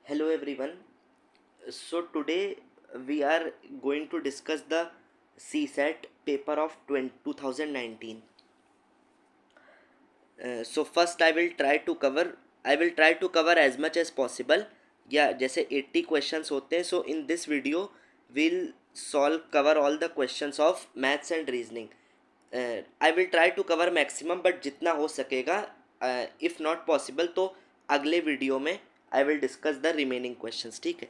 Hello everyone. So today we are going to discuss the CSAT paper of 2019. So first I will try to cover as much as possible. या जैसे 80 questions होते हैं, so in this video we'll cover all the questions of maths and reasoning. I will try to cover maximum, but जितना हो सकेगा, if not possible तो अगले video में I will discuss the remaining questions. ठीक है.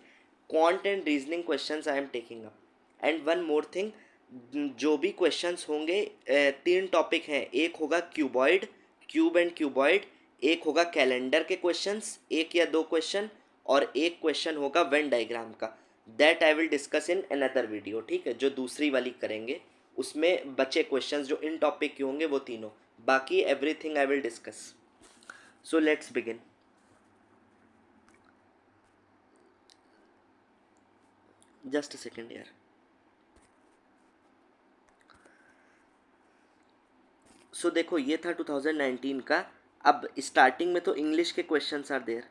Quant and reasoning questions I am taking up. And one more thing, जो भी क्वेश्चंस होंगे, तीन टॉपिक हैं. एक होगा क्यूबॉइड, क्यूब एंड क्यूबॉइड. एक होगा कैलेंडर के क्वेश्चंस, एक या दो क्वेश्चन. और एक क्वेश्चन होगा वेन डायग्राम का. That I will discuss in another video. ठीक है, जो दूसरी वाली करेंगे उसमें बचे क्वेश्चंस जो इन टॉपिक के होंगे वो तीनों. बाकी everything I will discuss. So let's begin. Just a second यार. सो देखो, ये था 2019 का. अब स्टार्टिंग में तो इंग्लिश के questions are there,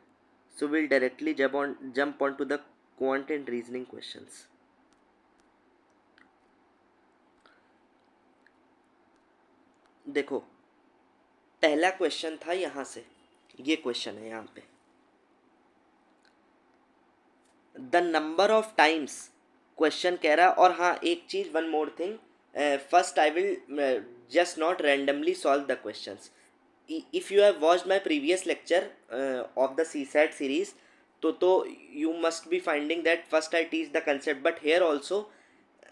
so will directly jump on to the quant and reasoning questions. देखो, पहला क्वेश्चन था यहाँ से, ये क्वेश्चन है यहाँ पे. The number of times question कह रहा है. और हाँ, एक चीज़, one more thing. First I will just not randomly solve the questions. If you have watched my previous lecture of the CSAT series, तो you must be finding that first I teach the concept, but here also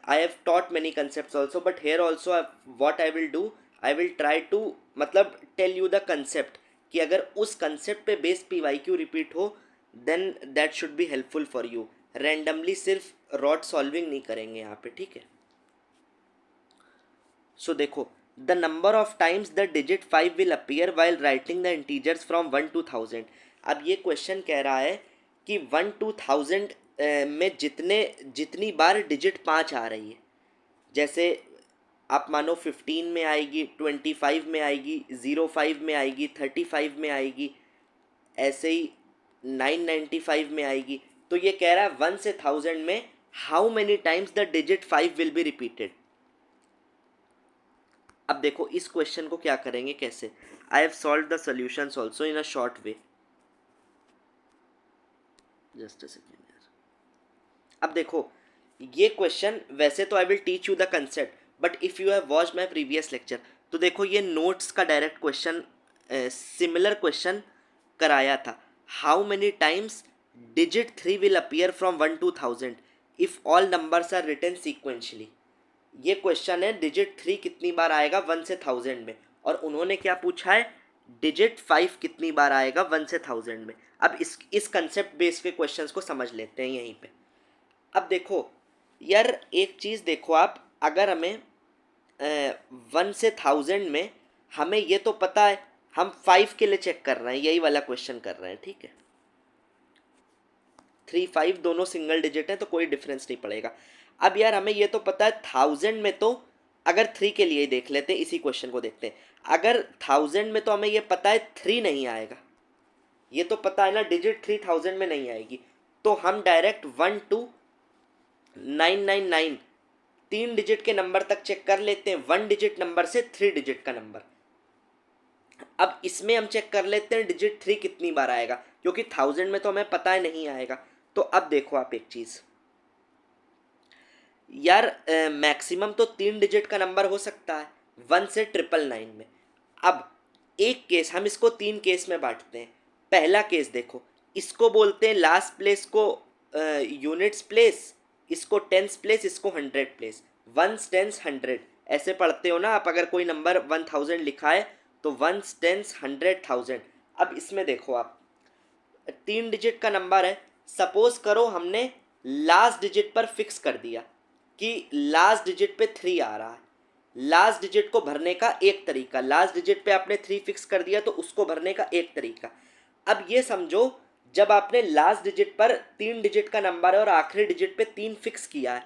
I have taught many concepts also, but here also what I will do, I will try to मतलब tell you the concept कि अगर उस concept पे base PYQ repeat हो then that should be helpful for you. randomly सिर्फ rot solving नहीं करेंगे यहाँ पे. ठीक है. सो देखो, the number of times the digit 5 will appear while writing the integers from 1 to 1000. अब ये क्वेश्चन कह रहा है कि 1 to 1000 में जितनी बार डिजिट 5 आ रही है. जैसे आप मानो 15 में आएगी, 25 में आएगी, 05 में आएगी, 35 में आएगी, ऐसे ही 995 में आएगी. तो ये कह रहा है 1 से 1000 में how many times the digit 5 will be repeated. अब देखो, इस क्वेश्चन को क्या करेंगे, कैसे. आई have solve the solutions also in a short way. Just a second यार. अब देखो, ये क्वेश्चन वैसे तो I will teach you the concept, but if you have watch my previous lecture तो देखो, ये नोट्स का डायरेक्ट क्वेश्चन, सिमिलर क्वेश्चन कराया था. How many times digit 3 will appear from 1 to 1000 if all numbers are written sequentially. ये question है digit 3 कितनी बार आएगा 1 से 1000 में, और उन्होंने क्या पूछा है, डिजिट 5 कितनी बार आएगा 1 से 1000 में. अब इस कंसेप्ट बेस के क्वेश्चंस को समझ लेते हैं यहीं पे. अब देखो यार, एक चीज़ देखो आप, अगर हमें 1 से 1000 में हमें ये तो पता है, हम 5 के लिए चेक कर रहे हैं, यही वाला क्वेश्चन कर रहे हैं. ठीक है, 3 5 दोनों सिंगल डिजिट हैं तो कोई डिफरेंस नहीं पड़ेगा. अब यार, हमें ये तो पता है 1000 में, तो अगर 3 के लिए देख लेते हैं, इसी क्वेश्चन को देखते हैं. अगर 1000 में तो हमें ये पता है 3 नहीं आएगा, ये तो पता है ना, डिजिट 3000 में नहीं आएगी. तो हम डायरेक्ट 1 to 999 3 डिजिट के नंबर तक चेक कर लेते हैं, 1 डिजिट नंबर से 3 डिजिट का नंबर. अब इसमें हम चेक कर लेते हैं डिजिट 3 कितनी बार आएगा, क्योंकि 1000 में तो हमें पता है नहीं आएगा. तो अब देखो आप एक चीज़ यार, मैक्सिमम तो 3 डिजिट का नंबर हो सकता है 1 से 999 में. अब एक केस, हम इसको 3 केस में बांटते हैं. पहला केस देखो, इसको बोलते हैं लास्ट प्लेस को यूनिट्स प्लेस, इसको टेंस प्लेस, इसको 100 प्लेस. 1 टेंस 100 ऐसे पढ़ते हो ना आप. अगर कोई नंबर 1000 लिखा है तो 1 टेंस 100,000. अब इसमें देखो आप, 3 डिजिट का नंबर है. सपोज करो हमने लास्ट डिजिट पर फिक्स कर दिया कि लास्ट डिजिट पे 3 आ रहा है. लास्ट डिजिट को भरने का एक तरीका, लास्ट डिजिट पे आपने 3 फिक्स कर दिया तो उसको भरने का एक तरीका. अब ये समझो, जब आपने लास्ट डिजिट पर 3 डिजिट का नंबर है और आखिरी डिजिट पे 3 फिक्स किया है,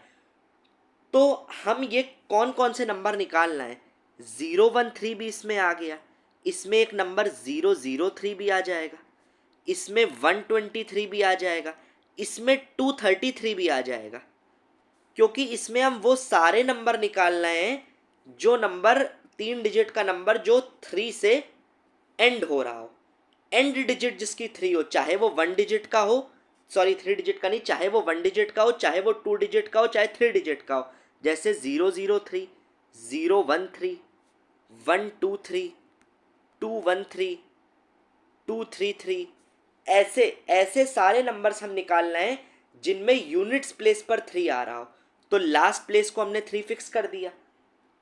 तो हम ये कौन कौन से नंबर निकालना है. 013 भी इसमें आ गया, इसमें एक नंबर 003 भी आ जाएगा. इसमें 123 भी आ जाएगा, इसमें 233 भी आ जाएगा, क्योंकि इसमें हम वो सारे नंबर निकाल रहे हैं जो नंबर 3 डिजिट का नंबर जो 3 से एंड हो रहा हो, एंड डिजिट जिसकी 3 हो, चाहे वो 1 डिजिट का हो, सॉरी 3 डिजिट का नहीं, चाहे वो 1 डिजिट का हो, चाहे वो 2 डिजिट का हो, चाहे 3 डिजिट का हो, जैसे 003, 013, 123, 213, 233, ऐसे ऐसे सारे नंबर्स हम निकाल रहे हैं जिनमें यूनिट्स प्लेस पर 3 आ रहा हो। तो लास्ट प्लेस को हमने 3 फिक्स कर दिया।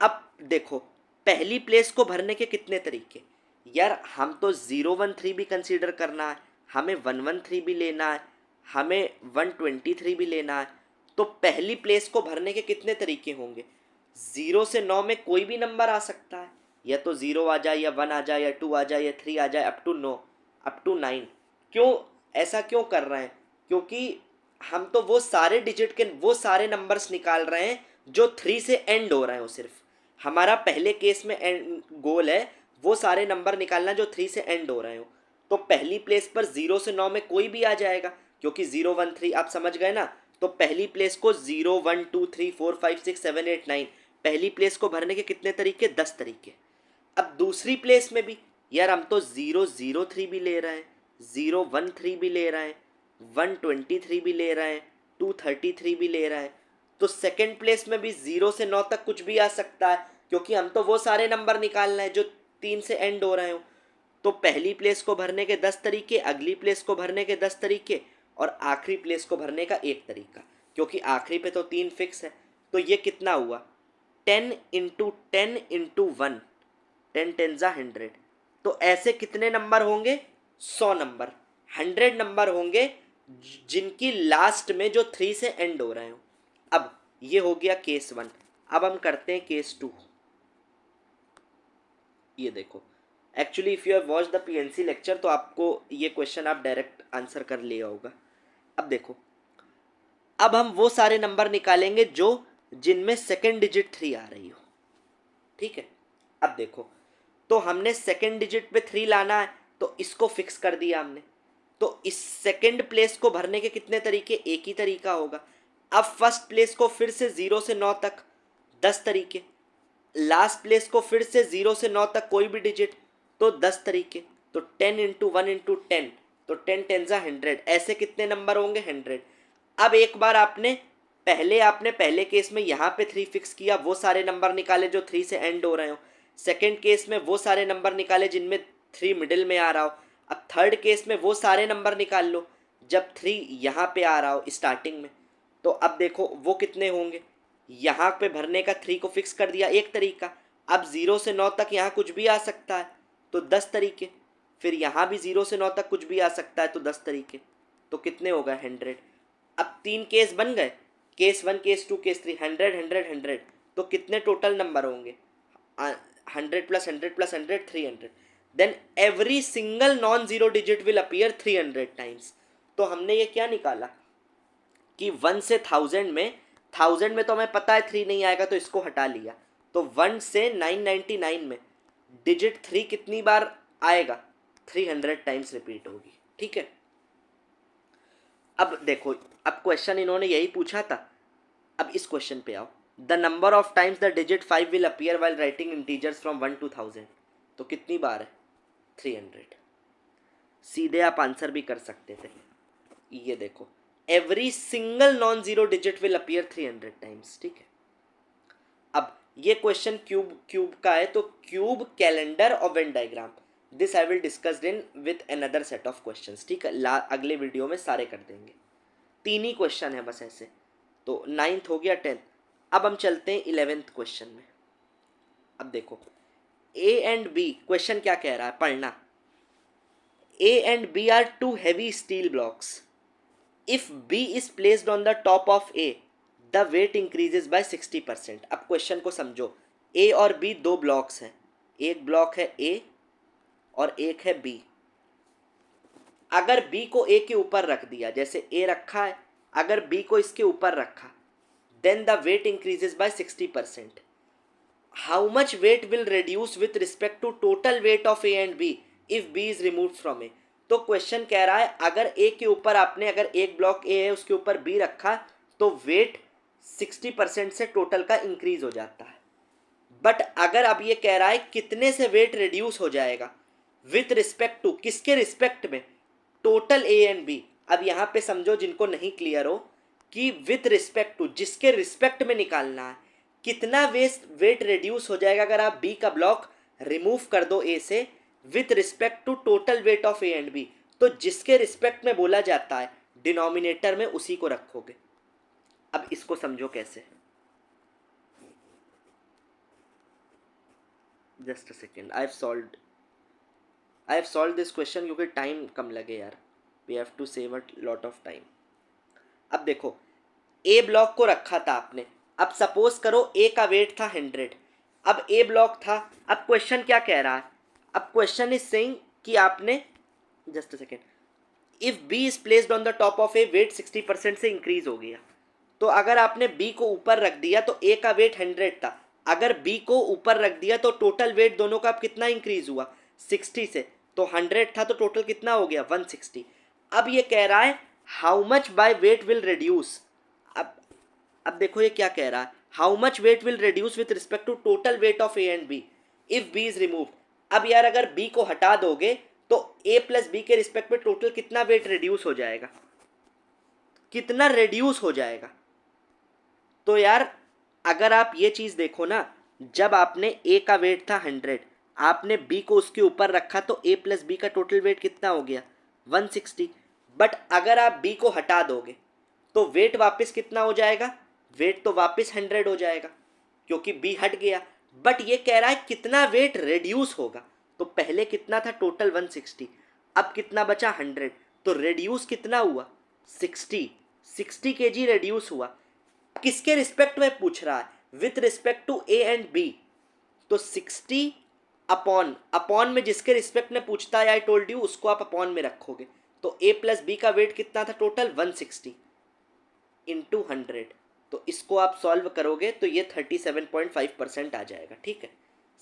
अब देखो पहली प्लेस को भरने के कितने तरीके, यार हम तो 013 भी कंसीडर करना है, हमें 113 भी लेना है, हमें 123 भी लेना है। तो पहली प्लेस को भरने के कितने तरीके होंगे, 0 से 9 में कोई भी नंबर आ सकता है, या तो 0 आ जाए, या 1 आ जाए, या 2 आ जाए, या 3 आ जाए, अप टू 9, अप टू 9। क्यों ऐसा क्यों कर रहे हैं, क्योंकि हम तो वो सारे डिजिट के वो सारे नंबर्स निकाल रहे हैं जो 3 से एंड हो रहे हो। सिर्फ हमारा पहले केस में एंड गोल है वो सारे नंबर निकालना जो 3 से एंड हो रहे हो। तो पहली प्लेस पर 0 से 9 में कोई भी आ जाएगा, क्योंकि 013 आप समझ गए ना। तो पहली प्लेस को 0 1 2 3 4 5 6 7 8 9, पहली प्लेस को भरने के कितने तरीके, 10 तरीके। अब दूसरी प्लेस में भी यार हम तो 003 भी ले रहे हैं, 013 भी ले रहे हैं, 123 भी ले रहे हैं, 233 भी ले रहे हैं। तो सेकंड प्लेस में भी 0 से 9 तक कुछ भी आ सकता है, क्योंकि हम तो वो सारे नंबर निकालना है जो 3 से एंड हो रहे हो। तो पहली प्लेस को भरने के 10 तरीके, अगली प्लेस को भरने के 10 तरीके, और आखिरी प्लेस को भरने का एक तरीका, क्योंकि आखिरी पे तो 3 फिक्स है। तो ये कितना हुआ, 10 × 10 × 1, 10 10 जा 100। तो ऐसे कितने नंबर होंगे, 100 नंबर, 100 नंबर होंगे जिनकी लास्ट में जो 3 से एंड हो रहे हो। अब ये हो गया केस 1। अब हम करते हैं केस 2। ये देखो, actually if you have watch the PNC lecture तो आपको ये क्वेश्चन आप डायरेक्ट आंसर कर लिया होगा। अब देखो, अब हम वो सारे नंबर निकालेंगे जो जिनमें सेकंड डिजिट 3 आ रही हो, ठीक है। अब देखो, तो हमने सेकंड डिजिट पे 3 लाना है, तो इसको फिक्स कर दिया हमने। तो इस सेकंड प्लेस को भरने के कितने तरीके, एक ही तरीका होगा। अब फर्स्ट प्लेस को फिर से 0 से 9 तक 10 तरीके, लास्ट प्लेस को फिर से 0 से 9 तक कोई भी डिजिट, तो 10 तरीके। तो 10 × 1 × 10, तो 10 10 जा 100, ऐसे कितने नंबर होंगे, 100। अब एक बार आपने पहले केस में यहाँ पे 3 फिक्स किया, वो सारे नंबर निकाले जो 3 से एंड हो रहे हो। सेकेंड केस में वो सारे नंबर निकाले जिनमें 3 मिडिल में आ रहा हो। अब थर्ड केस में वो सारे नंबर निकाल लो जब 3 यहाँ पे आ रहा हो स्टार्टिंग में। तो अब देखो वो कितने होंगे, यहाँ पे भरने का 3 को फिक्स कर दिया, एक तरीका। अब 0 से 9 तक यहाँ कुछ भी आ सकता है, तो 10 तरीके। फिर यहाँ भी 0 से 9 तक कुछ भी आ सकता है, तो 10 तरीके। तो कितने हो गए, 100। अब 3 केस बन गए, केस 1 केस 2 केस 3, 100 100 100। तो कितने टोटल नंबर होंगे, 100 + 100 + 100 300। Then every single non zero digit will appear 300 times. तो हमने ये क्या निकाला कि 1 से 1000 में तो हमें पता है 3 नहीं आएगा, तो इसको हटा लिया। तो 1 से 999 में डिजिट 3 कितनी बार आएगा, 300 टाइम्स रिपीट होगी, ठीक है। अब देखो, अब क्वेश्चन इन्होंने यही पूछा था। अब इस क्वेश्चन पे आओ, the number of times the digit 5 will appear while writing integers from 1 to 1000। तो कितनी बार है, 300। सीधे आप आंसर भी कर सकते थे। ये देखो, every single non zero digit will appear 300 times, ठीक है। अब ये क्वेश्चन क्यूब का है, तो क्यूब कैलेंडर और Venn diagram, this I will discussed in with another set of questions, ठीक है। अगले वीडियो में सारे कर देंगे, 3 ही क्वेश्चन है बस ऐसे। तो 9th हो गया, 10th। अब हम चलते हैं 11th क्वेश्चन में। अब देखो, ए एंड बी, क्वेश्चन क्या कह रहा है पढ़ना। A and B are 2 heavy steel blocks. If B is placed on the top of A, the weight increases by 60%। अब क्वेश्चन को समझो, A और B 2 ब्लॉक्स हैं, एक ब्लॉक है A और एक है B। अगर B को A के ऊपर रख दिया, जैसे A रखा है, अगर B को इसके ऊपर रखा, then the weight increases by 60%। How much weight will reduce with respect to total weight of A and B if B is removed from A? तो क्वेश्चन कह रहा है अगर ए के ऊपर आपने, अगर एक ब्लॉक ए है उसके ऊपर बी रखा तो वेट 60% से टोटल का इंक्रीज हो जाता है। बट अगर अब ये कह रहा है कितने से वेट रिड्यूस हो जाएगा विथ रिस्पेक्ट टू, किसके रिस्पेक्ट में, टोटल ए एंड बी। अब यहाँ पे समझो जिनको नहीं क्लियर हो कि विथ रिस्पेक्ट टू, जिसके रिस्पेक्ट में निकालना है, कितना वेट रिड्यूस हो जाएगा अगर आप बी का ब्लॉक रिमूव कर दो ए से with respect to total weight of A and B. तो जिसके रिस्पेक्ट में बोला जाता है डिनोमिनेटर में उसी को रखोगे। अब इसको समझो कैसे, just a second, I have solve this question क्योंकि टाइम कम लगे यार, we have to save a lot of time. अब देखो ए ब्लॉक को रखा था आपने, अब सपोज करो ए का वेट था 100, अब ए ब्लॉक था। अब क्वेश्चन क्या कह रहा है, अब क्वेश्चन इज सेइंग कि आपने, just a second, if B is placed on the top of A, weight 60% से इंक्रीज हो गया। तो अगर आपने बी को ऊपर रख दिया तो ए का वेट 100 था, अगर बी को ऊपर रख दिया तो टोटल वेट दोनों का कितना इंक्रीज हुआ, 60 से। तो 100 था तो टोटल कितना हो गया, 160। अब ये कह रहा है how much by weight will reduce. अब देखो ये क्या कह रहा है, how much weight will reduce with respect to total weight of A and B if B is removed. अब यार अगर बी को हटा दोगे तो ए प्लस बी के रिस्पेक्ट में टोटल कितना वेट रिड्यूस हो जाएगा, कितना रिड्यूस हो जाएगा। तो यार अगर आप ये चीज देखो ना, जब आपने ए का वेट था 100, आपने बी को उसके ऊपर रखा तो ए प्लस बी का टोटल वेट कितना हो गया, 160। बट अगर आप बी को हटा दोगे तो वेट वापस कितना हो जाएगा, वेट तो वापस 100 हो जाएगा क्योंकि बी हट गया। बट ये कह रहा है कितना वेट रिड्यूस होगा, तो पहले कितना था टोटल 160, अब कितना बचा 100, तो रिड्यूस कितना हुआ 60 केजी रिड्यूस हुआ। किसके रिस्पेक्ट में पूछ रहा है, with respect to A and B. तो 60 अपॉन अपॉन में जिसके रिस्पेक्ट में पूछता है, आई टोल्ड यू, उसको आप अपॉन में रखोगे। तो ए प्लस बी का वेट कितना था टोटल 160 इंटू 100। तो इसको आप सॉल्व करोगे तो ये 37.5% आ जाएगा, ठीक है,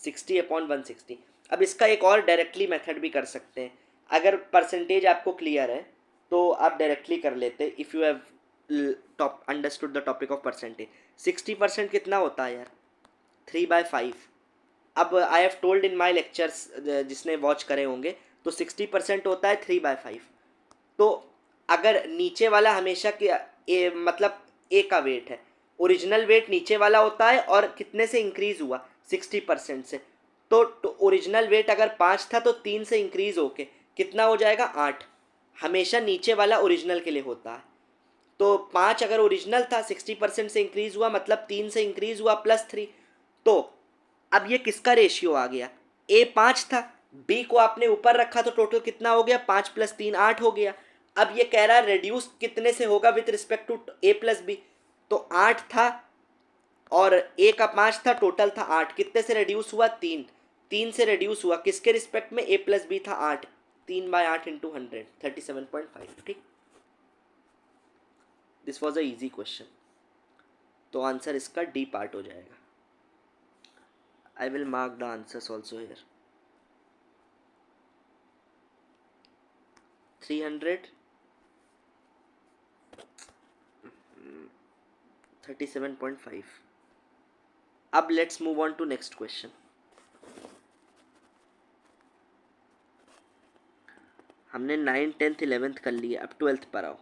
60 अपॉन 160। अब इसका एक और डायरेक्टली मेथड भी कर सकते हैं, अगर परसेंटेज आपको क्लियर है तो आप डायरेक्टली कर लेते, if you have understood the topic of percentage. 60% कितना होता है यार, 3/5। अब I have told in my lectures, जिसने वॉच करे होंगे, तो 60% होता है 3/5। तो अगर नीचे वाला हमेशा के मतलब ए का वेट है, ओरिजिनल वेट नीचे वाला होता है और कितने से इंक्रीज हुआ, 60% से। तो ओरिजिनल वेट अगर 5 था तो 3 से इंक्रीज होके कितना हो जाएगा, 8। हमेशा नीचे वाला ओरिजिनल के लिए होता है। तो 5 अगर ओरिजिनल था, 60% से इंक्रीज हुआ, मतलब 3 से इंक्रीज हुआ +3। तो अब ये किसका रेशियो आ गया, ए 5 था, बी को आपने ऊपर रखा तो टोटल कितना हो गया, 5 + 3 8 हो गया। अब ये कह रहा है रिड्यूस कितने से होगा with respect to A plus B. तो 8 था और ए का 5 था, टोटल था 8, कितने से रिड्यूस हुआ, 3 से रिड्यूस हुआ, किसके रिस्पेक्ट में, ए प्लस बी था 8, 3/8 इंटू 100, 37.5, ठीक। This was a easy question, तो आंसर इसका डी पार्ट हो जाएगा। I will mark the answers also here. 300, 37.5। अब let's move on to next question. हमने 9, 10th 11th कर लिया, अब 12th पर आओ।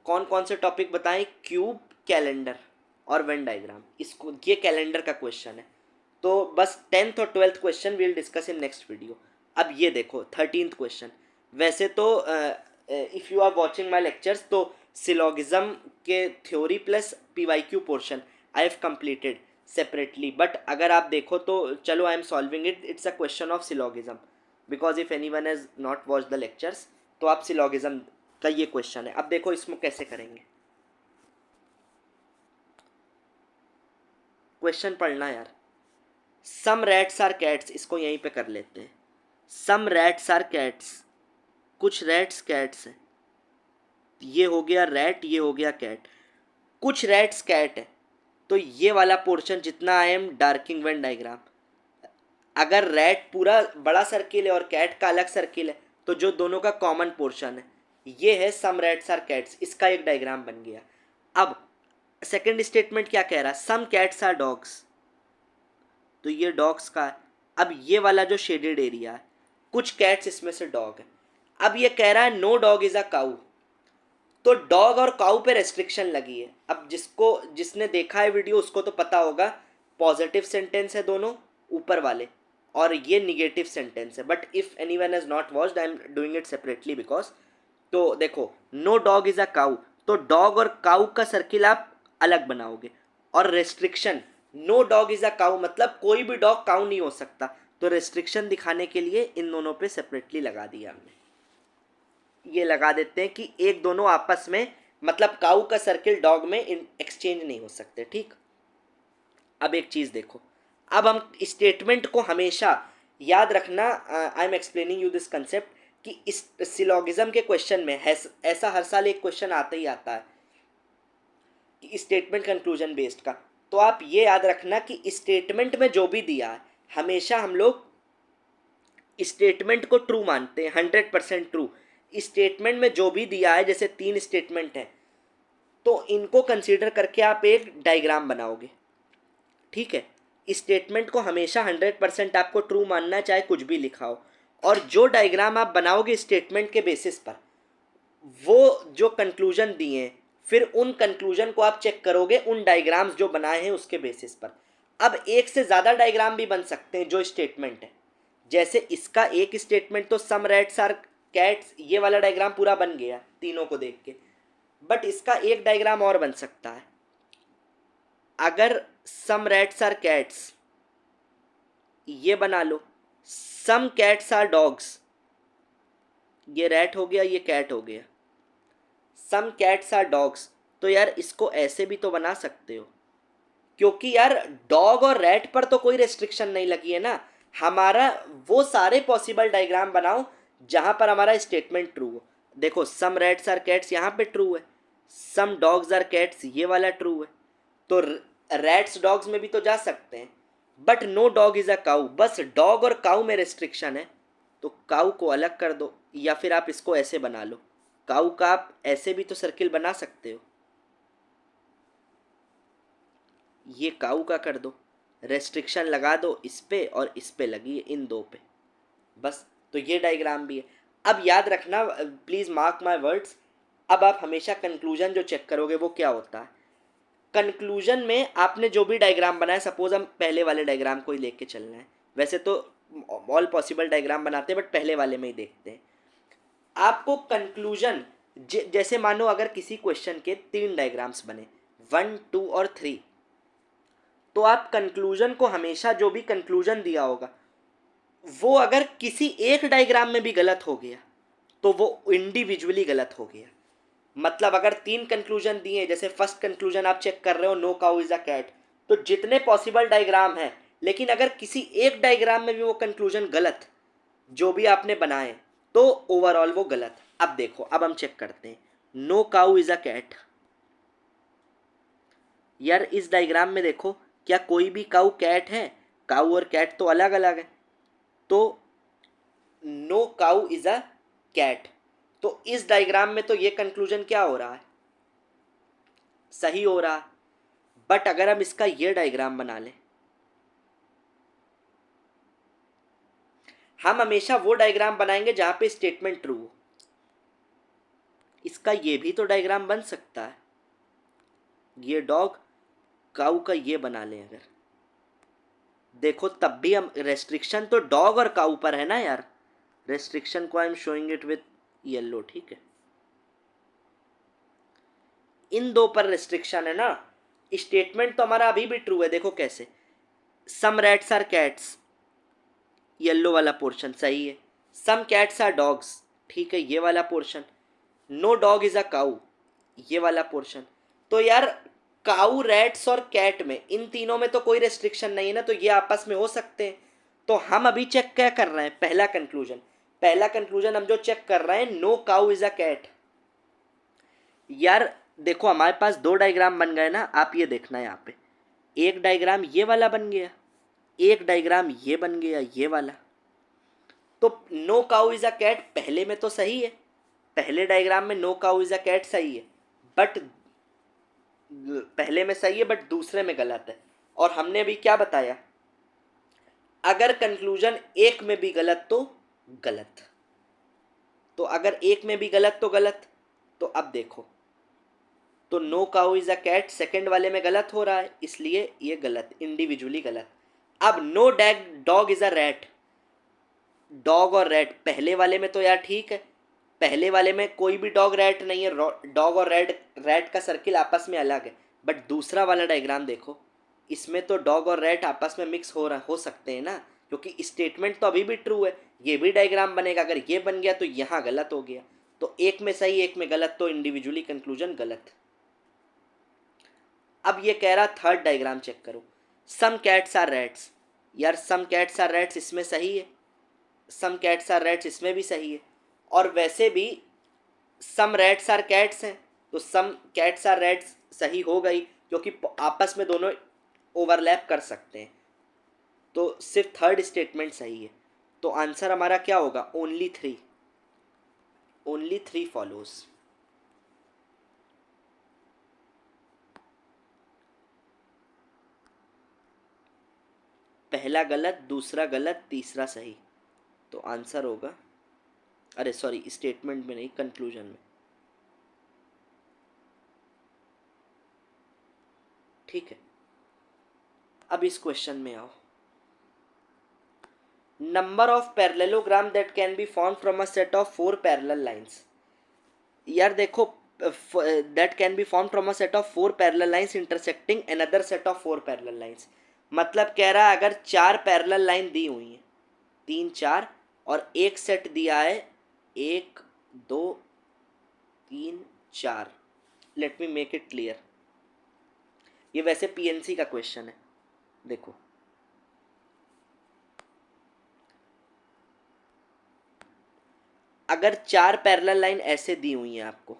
कौन कौन से टॉपिक बताएं, क्यूब, कैलेंडर और वेन डायग्राम। इसको, ये कैलेंडर का क्वेश्चन है, तो बस 10th और 12th question will discuss in next video. अब ये देखो 13th क्वेश्चन। वैसे तो if you are watching my lectures तो सिलोगिज्म के theory plus PYQ portion I have completed separately, but अगर आप देखो तो चलो I am solving it, it's a question of syllogism, because if anyone has not watch the lectures तो आप syllogism का ये क्वेश्चन है। अब देखो इसमें कैसे करेंगे, क्वेश्चन पढ़ना यार। सम रैट्स आर कैट्स, इसको यहीं पे कर लेते हैं। सम रैट्स आर कैट्स, कुछ रैट्स कैट्स हैं, ये हो गया रैट, ये हो गया कैट। कुछ रैट्स कैट है, तो ये वाला पोर्शन जितना आई एम डार्किंग वेन डायग्राम, अगर रैट पूरा बड़ा सर्किल है और कैट का अलग सर्किल है तो जो दोनों का कॉमन पोर्शन है ये है सम रैट्स आर कैट्स, इसका एक डायग्राम बन गया। अब सेकंड स्टेटमेंट क्या कह रहा है, सम कैट्स आर डॉग्स, तो ये डॉग्स का है। अब ये वाला जो शेडेड एरिया है कुछ कैट्स इसमें से डॉग है। अब ये कह रहा है नो डॉग इज अ काऊ, तो डॉग और काऊ पे रेस्ट्रिक्शन लगी है। अब जिसने देखा है वीडियो उसको तो पता होगा पॉजिटिव सेंटेंस है दोनों ऊपर वाले और ये निगेटिव सेंटेंस है, but if anyone has not watched I am doing it separately because, तो देखो नो डॉग इज अ काऊ, तो डॉग और काऊ का सर्किल आप अलग बनाओगे, और restriction no dog is a cow मतलब कोई भी डॉग काऊ नहीं हो सकता, तो रेस्ट्रिक्शन दिखाने के लिए इन दोनों पे सेपरेटली लगा दिया हमने। ये लगा देते हैं कि एक दोनों आपस में मतलब काऊ का सर्किल डॉग में एक्सचेंज नहीं हो सकते, ठीक। अब एक चीज देखो, अब हम स्टेटमेंट को हमेशा याद रखना, I am explaining you this concept कि इस सिलोगिज्म के क्वेश्चन में ऐसा हर साल एक क्वेश्चन आता ही आता है कि स्टेटमेंट कंक्लूजन बेस्ड का, तो आप ये याद रखना कि स्टेटमेंट में जो भी दिया है हमेशा हम लोग स्टेटमेंट को ट्रू मानते हैं, 100% ट्रू। स्टेटमेंट में जो भी दिया है जैसे 3 स्टेटमेंट हैं तो इनको कंसीडर करके आप एक डायग्राम बनाओगे, ठीक है। स्टेटमेंट को हमेशा 100% आपको ट्रू मानना है चाहे कुछ भी लिखा हो, और जो डायग्राम आप बनाओगे स्टेटमेंट के बेसिस पर वो जो कंक्लूजन दिए हैं फिर उन कंक्लूजन को आप चेक करोगे उन डायग्राम्स जो बनाए हैं उसके बेसिस पर। अब एक से ज़्यादा डायग्राम भी बन सकते हैं जो स्टेटमेंट है, जैसे इसका एक स्टेटमेंट तो सम रैट्स आर कैट्स, ये वाला डायग्राम पूरा बन गया तीनों को देख के, बट इसका एक डायग्राम और बन सकता है। अगर सम रैट्स आर कैट्स ये बना लो, सम कैट्स आर डॉग्स, ये रैट हो गया ये कैट हो गया, सम कैट्स आर डॉग्स, तो यार इसको ऐसे भी तो बना सकते हो, क्योंकि यार डॉग और रैट पर तो कोई रेस्ट्रिक्शन नहीं लगी है ना। हमारा वो सारे पॉसिबल डायग्राम बनाओ जहां पर हमारा स्टेटमेंट ट्रू हो। देखो सम रैट्स आर कैट्स यहाँ पे ट्रू है, सम डॉग्स आर कैट्स ये वाला ट्रू है, तो रैट्स डॉग्स में भी तो जा सकते हैं, but no dog is a cow, बस डॉग और काऊ में रेस्ट्रिक्शन है, तो काऊ को अलग कर दो, या फिर आप इसको ऐसे बना लो, काऊ का आप ऐसे भी तो सर्किल बना सकते हो, ये काऊ का कर दो, रेस्ट्रिक्शन लगा दो इस पे और इस पे लगी है इन दो पे, बस। तो ये डायग्राम भी है। अब याद रखना, प्लीज़ मार्क माय वर्ड्स, अब आप हमेशा कंक्लूजन जो चेक करोगे वो क्या होता है, कंक्लूजन में आपने जो भी डायग्राम बनाया, सपोज हम पहले वाले डायग्राम को ही लेके चलना है, वैसे तो ऑल पॉसिबल डायग्राम बनाते हैं बट पहले वाले में ही देखते हैं। आपको कंक्लूजन जैसे मानो अगर किसी क्वेश्चन के 3 डायग्राम्स बने 1, 2 और 3, तो आप कंक्लूजन को हमेशा जो भी कंक्लूजन दिया होगा वो अगर किसी एक डायग्राम में भी गलत हो गया तो वो इंडिविजुअली गलत हो गया। मतलब अगर 3 कंक्लूजन दिए, जैसे फर्स्ट कंक्लूजन आप चेक कर रहे हो no cow is a cat, तो जितने पॉसिबल डायग्राम हैं लेकिन अगर किसी एक डायग्राम में भी वो कंक्लूजन गलत जो भी आपने बनाए तो ओवरऑल वो गलत। अब देखो, अब हम चेक करते हैं, no cow is a cat, यार इस डायग्राम में देखो क्या कोई भी काऊ कैट है, काऊ और कैट तो अलग अलग है, तो no cow is a cat, तो इस डायग्राम में तो ये कंक्लूजन क्या हो रहा है, सही हो रहा। बट अगर हम इसका ये डायग्राम बना लें, हम हमेशा वो डायग्राम बनाएंगे जहां पे स्टेटमेंट ट्रू हो, इसका ये भी तो डायग्राम बन सकता है, ये डॉग काऊ का ये बना लें अगर, देखो तब भी हम रेस्ट्रिक्शन तो डॉग और काऊ पर है ना यार, रेस्ट्रिक्शन को I am showing it with yellow, ठीक है, इन दो पर रेस्ट्रिक्शन है ना। स्टेटमेंट तो हमारा अभी भी ट्रू है, देखो कैसे, सम रैट्स आर कैट्स येलो वाला पोर्शन सही है, सम कैट्स आर डॉग्स ठीक है ये वाला portion, no dog is a cow ये वाला पोर्शन, तो यार काऊ रैट्स और कैट में इन तीनों में तो कोई रेस्ट्रिक्शन नहीं है ना, तो ये आपस में हो सकते हैं। तो हम अभी चेक क्या कर रहे हैं, पहला कंक्लूजन, पहला कंक्लूजन हम जो चेक कर रहे हैं no cow is a cat. यार देखो हमारे पास 2 डायग्राम बन गए ना, आप ये देखना यहाँ पे, एक डायग्राम ये वाला बन गया एक डायग्राम ये बन गया ये वाला। तो no cow is a cat पहले में तो सही है, पहले डायग्राम में no cow is a cat सही है, बट पहले में सही है बट दूसरे में गलत है। और हमने अभी क्या बताया, अगर कंक्लूजन एक में भी गलत तो गलत, तो अगर एक में भी गलत तो गलत। तो अब देखो, तो no cow is a cat second वाले में गलत हो रहा है, इसलिए ये गलत, इंडिविजुअली गलत। अब no dog is a rat, dog और रैट पहले वाले में तो यार ठीक है, पहले वाले में कोई भी डॉग रैट नहीं है, डॉग और रैट का सर्किल आपस में अलग है। बट दूसरा वाला डायग्राम देखो, इसमें तो डॉग और रैट आपस में मिक्स हो सकते हैं ना, क्योंकि स्टेटमेंट तो अभी भी ट्रू है, ये भी डायग्राम बनेगा। अगर ये बन गया तो यहाँ गलत हो गया, तो एक में सही एक में गलत, तो इंडिविजुअली कंक्लूजन गलत। अब ये कह रहा थर्ड डायग्राम चेक करो, सम कैट्स आर रैट्स। यार सम कैट्स आर रैट्स इसमें सही है, सम कैट्स आर रैट्स इसमें भी सही है, और वैसे भी सम रैट्स आर कैट्स हैं, तो सम कैट्स आर रैट्स सही हो गई, क्योंकि आपस में दोनों ओवरलैप कर सकते हैं। तो सिर्फ थर्ड स्टेटमेंट सही है। तो आंसर हमारा क्या होगा, only three, only three follows. पहला गलत, दूसरा गलत, तीसरा सही, तो आंसर होगा, अरे सॉरी स्टेटमेंट में नहीं, कंक्लूजन में। ठीक है, अब इस क्वेश्चन में आओ, number of parallelogram that can be form from a set of four parallel lines. यार देखो, that can be form from a set of four parallel lines intersecting another set of four parallel lines. मतलब कह रहा है अगर चार parallel line दी हुई हैं, तीन चार, और एक सेट दिया है एक दो तीन चार। Let me make it clear, ये वैसे पीएनसी का क्वेश्चन है। देखो अगर चार पैरेलल लाइन ऐसे दी हुई हैं आपको,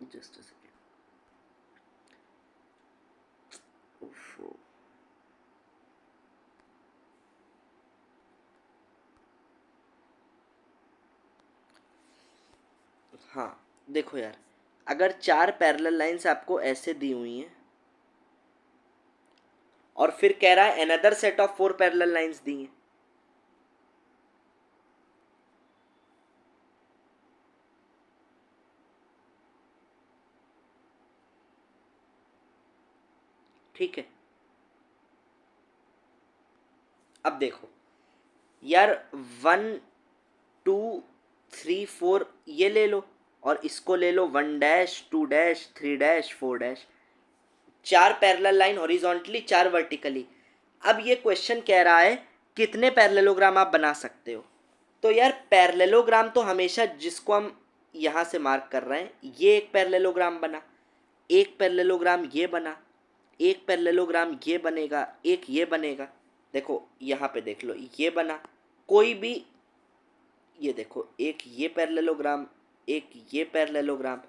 जस्ट अ सेकेंड, हाँ देखो यार, अगर चार पैरेलल लाइंस आपको ऐसे दी हुई हैं और फिर कह रहा है another set of four parallel lines दी हैं, ठीक है। अब देखो यार, वन टू थ्री फोर ये ले लो, और इसको ले लो one dash two dash three dash four dash, चार पैरेलल लाइन हॉरिजॉन्टली, चार वर्टिकली। अब ये क्वेश्चन कह रहा है कितने पैरेललोग्राम आप बना सकते हो। तो यार पैरेललोग्राम तो हमेशा, जिसको हम यहाँ से मार्क कर रहे हैं, ये एक पैरेललोग्राम बना, एक पैरेललोग्राम ये बना, एक पैरेललोग्राम ये बनेगा, एक ये बनेगा। देखो यहाँ पे देख लो, ये बना, कोई भी, ये देखो एक ये पैरेललोग्राम, एक ये पैरेललोग्राम।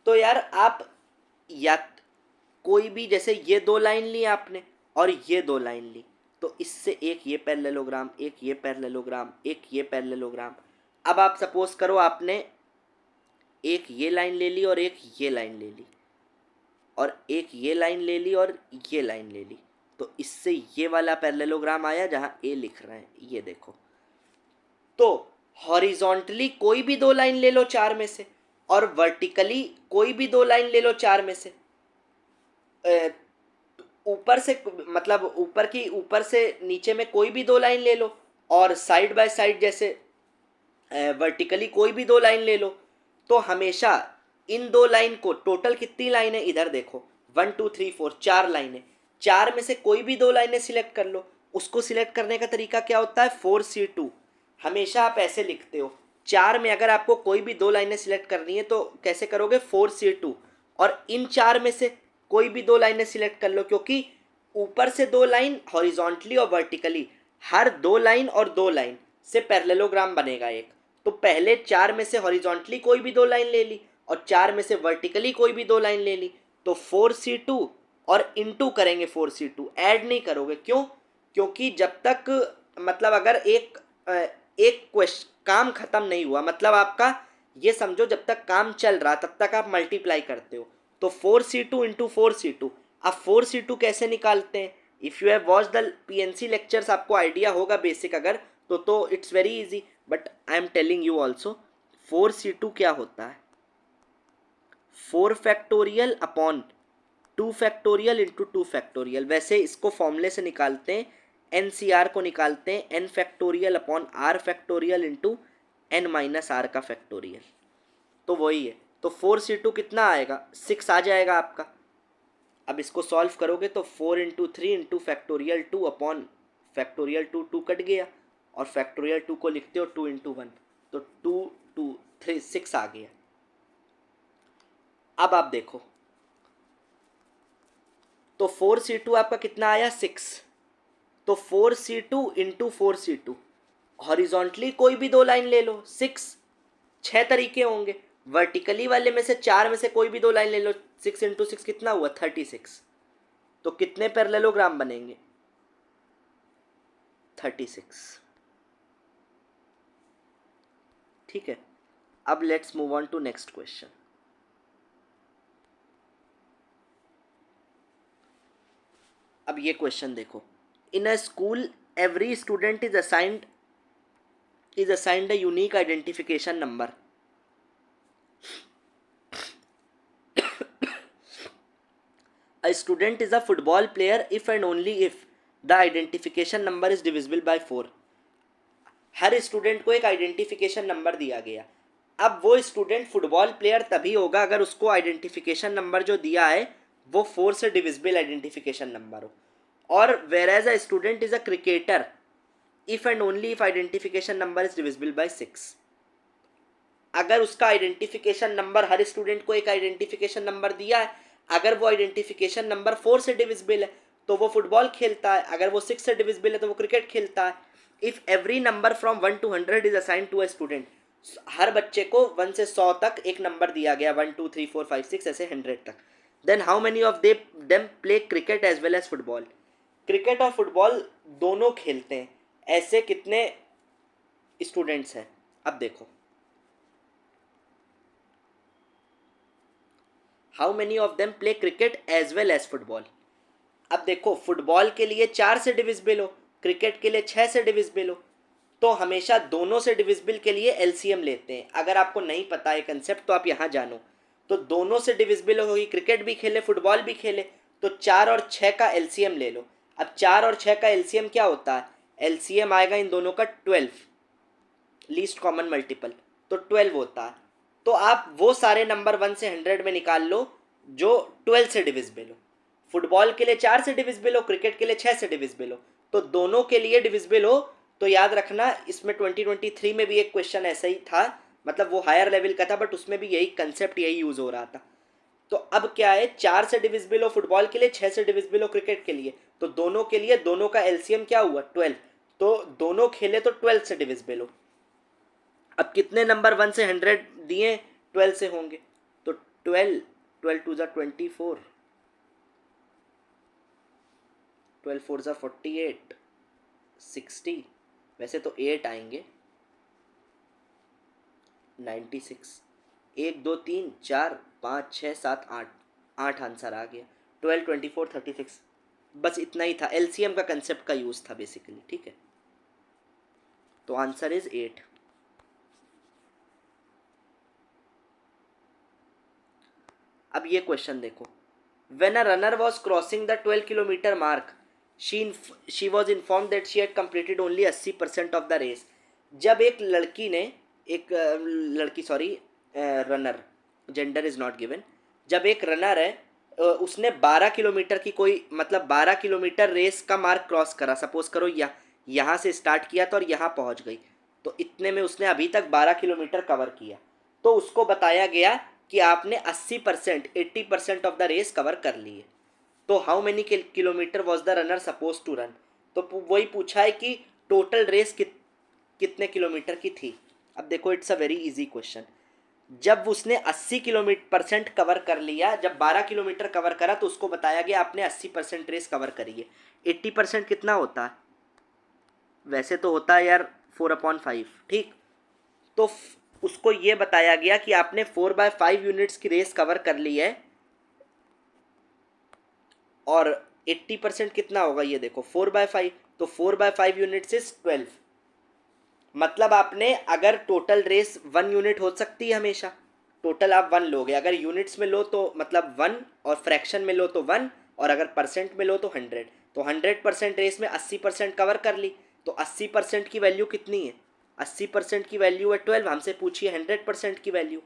तो यार आप या कोई भी, जैसे ये दो लाइन ली आपने और ये दो लाइन ली, तो इससे एक ये पैरेललोग्राम, एक ये पैरेललोग्राम, एक ये पैरेललोग्राम। अब आप सपोज करो आपने एक ये लाइन ले ली और एक ये लाइन ले ली, और एक ये लाइन ले ली और ये लाइन ले ली, तो इससे ये वाला पैरेललोग्राम आया जहाँ ए लिख रहे हैं, ये देखो। तो हॉरिजॉन्टली कोई भी दो लाइन ले लो चार में से, और वर्टिकली कोई भी दो लाइन ले लो चार में से, ऊपर से मतलब ऊपर से नीचे में कोई भी दो लाइन ले लो, और साइड बाय साइड जैसे वर्टिकली कोई भी दो लाइन ले लो। तो हमेशा इन दो लाइन को, टोटल कितनी लाइन है इधर देखो, वन टू थ्री फोर, चार लाइनें, चार में से कोई भी दो लाइनें सिलेक्ट कर लो। उसको सिलेक्ट करने का तरीका क्या होता है, 4C2। हमेशा आप ऐसे लिखते हो, चार में अगर आपको कोई भी दो लाइनें सिलेक्ट करनी है तो कैसे करोगे, 4C2, और इन चार में से कोई भी दो लाइनें सिलेक्ट कर लो, क्योंकि ऊपर से दो लाइन हॉरिजॉन्टली और वर्टिकली, हर दो लाइन और दो लाइन से पैरेललोग्राम बनेगा एक। तो पहले चार में से हॉरिजॉन्टली कोई भी दो लाइन ले ली, और चार में से वर्टिकली कोई भी दो लाइन ले ली, तो 4c2 और इंटू करेंगे 4c2, ऐड नहीं करोगे। क्यों? क्योंकि जब तक मतलब अगर एक क्वेश्चन काम खत्म नहीं हुआ, मतलब आपका ये समझो जब तक काम चल रहा तब तक आप मल्टीप्लाई करते हो। तो 4c2 इंटू 4c2। अब 4c2 कैसे निकालते हैं? If you have watch the PNC lectures, आपको आइडिया होगा बेसिक अगर, तो it's very easy, but I am telling you also. 4c2 क्या होता है? 4 factorial upon 2 factorial into 2 factorial. वैसे इसको फॉर्मूले से निकालते हैं, एन सी आर को निकालते हैं N factorial upon R factorial into N minus R का फैक्टोरियल। तो वही है। तो 4c2 कितना आएगा? 6 आ जाएगा आपका। अब इसको सॉल्व करोगे तो 4 into 3 into factorial 2 upon factorial 2, 2 cut गया, और फैक्टोरियल 2 को लिखते हो 2 इंटू 1, तो 2 2 3 6 आ गया। अब आप देखो तो 4c2 आपका कितना आया? 6। तो 4c2 इंटू 4c2, हॉरिजॉन्टली कोई भी दो लाइन ले लो, 6 तरीके होंगे। वर्टिकली वाले में से 4 में से कोई भी दो लाइन ले लो, 6 इंटू 6 कितना हुआ? 36। तो कितने पैरेललोग्राम बनेंगे? 36। ठीक है। अब let's move on to next question. अब ये क्वेश्चन देखो, in a school every student is assigned a unique identification number. A student is a football player if and only if the identification number is divisible by 4। Her student को एक identification number दिया गया। अब वो student football player तभी होगा अगर उसको आइडेंटिफिकेशन नंबर जो दिया है वो 4 से डिविजिबल आइडेंटिफिकेशन नंबर हो। और whereas a student is a cricketer if and only if identification number is divisible by 6। अगर उसका आइडेंटिफिकेशन नंबर, हर स्टूडेंट को एक आइडेंटिफिकेशन नंबर दिया है, अगर वो आइडेंटिफिकेशन नंबर 4 से डिविजिबल है तो वो फुटबॉल खेलता है, अगर वो 6 से डिविजिबल है तो वो क्रिकेट खेलता है। If every number from 1 to 100 is assigned to a student, हर बच्चे को 1 से 100 तक एक नंबर दिया गया, 1 2 3 4 5 6 ऐसे 100 तक। Then how many of them play cricket as well as football. Cricket और फुटबॉल दोनों खेलते हैं, ऐसे कितने स्टूडेंट्स हैं? अब देखो how many of them play cricket as well as football. अब देखो फुटबॉल के लिए 4 से डिविजिबल हो, क्रिकेट के लिए 6 से डिविजिबल हो, तो हमेशा दोनों से डिविजिबल के लिए एलसीएम लेते हैं। अगर आपको नहीं पता है कंसेप्ट तो आप यहाँ जानो। तो दोनों से डिविजिबल होगी, क्रिकेट भी खेले फुटबॉल भी खेले, तो 4 और 6 का एलसीएम ले लो। अब 4 और 6 का एलसीएम क्या होता है? एलसीएम आएगा इन दोनों का 12, लीस्ट कॉमन मल्टीपल, तो 12 होता है। तो आप वो सारे नंबर 1 से 100 में निकाल लो जो 12 से डिविजिबल हो। फुटबॉल के लिए 4 से डिविजिबल हो, क्रिकेट के लिए 6 से डिविजिबल हो, तो दोनों के लिए डिविजिबल हो। तो याद रखना इसमें 2023 में भी एक क्वेश्चन ऐसा ही था, मतलब वो हायर लेवल का था बट उसमें भी यही कंसेप्ट यही यूज हो रहा था। तो अब क्या है, 4 से डिविजिबल हो फुटबॉल के लिए, 6 से डिविजिबल हो क्रिकेट के लिए, तो दोनों के लिए दोनों का एलसीएम क्या हुआ? 12। तो दोनों खेले तो 12 से डिविजिबल हो। अब कितने नंबर 1 से 100 दिए? 12 से होंगे, तो 12 12 टू ज़ा 24, 12 4 ज़ा 48, 60, वैसे तो 8 आएंगे, 96, 1 2 3 4 5 6 7 8, 8 आंसर आ गया। 12 24 36, बस इतना ही था, एलसीएम का कंसेप्ट का यूज़ था बेसिकली। ठीक है, तो आंसर इज 8। अब ये क्वेश्चन देखो, when a runner was crossing the 12 kilometre mark she was inform that she had completed only 80% of the race. जब एक लड़की ने, एक लड़की sorry runner, gender is not given, जब एक रनर है उसने 12 किलोमीटर की कोई मतलब 12 किलोमीटर रेस का मार्क क्रॉस करा, सपोज करो यहाँ से स्टार्ट किया था और यहाँ पहुँच गई, तो इतने में उसने अभी तक 12 किलोमीटर कवर किया। तो उसको बताया गया कि आपने 80% 80% ऑफ द रेस कवर कर ली है। तो how many kilometre was the runner suppose to run. तो वही पूछा है कि टोटल रेस कितने किलोमीटर की थी। अब देखो it's a very easy question. जब उसने 80% कवर कर लिया, जब 12 किलोमीटर कवर करा तो उसको बताया गया आपने 80% रेस कवर करी है। 80% कितना होता है? वैसे तो होता है यार 4/5, ठीक। तो उसको ये बताया गया कि आपने 4/5 यूनिट्स की रेस कवर कर ली है, और 80% कितना होगा ये देखो 4/5, तो 4/5 यूनिट्स इज 12। मतलब आपने, अगर टोटल रेस 1 यूनिट हो सकती है हमेशा, टोटल आप 1 लोगे, अगर यूनिट्स में लो तो मतलब 1, और फ्रैक्शन में लो तो 1, और अगर परसेंट में लो तो 100। तो 100% रेस में 80% कवर कर ली, तो 80% की वैल्यू कितनी है? 80% की वैल्यू है 12, हमसे पूछिए 100% की वैल्यू।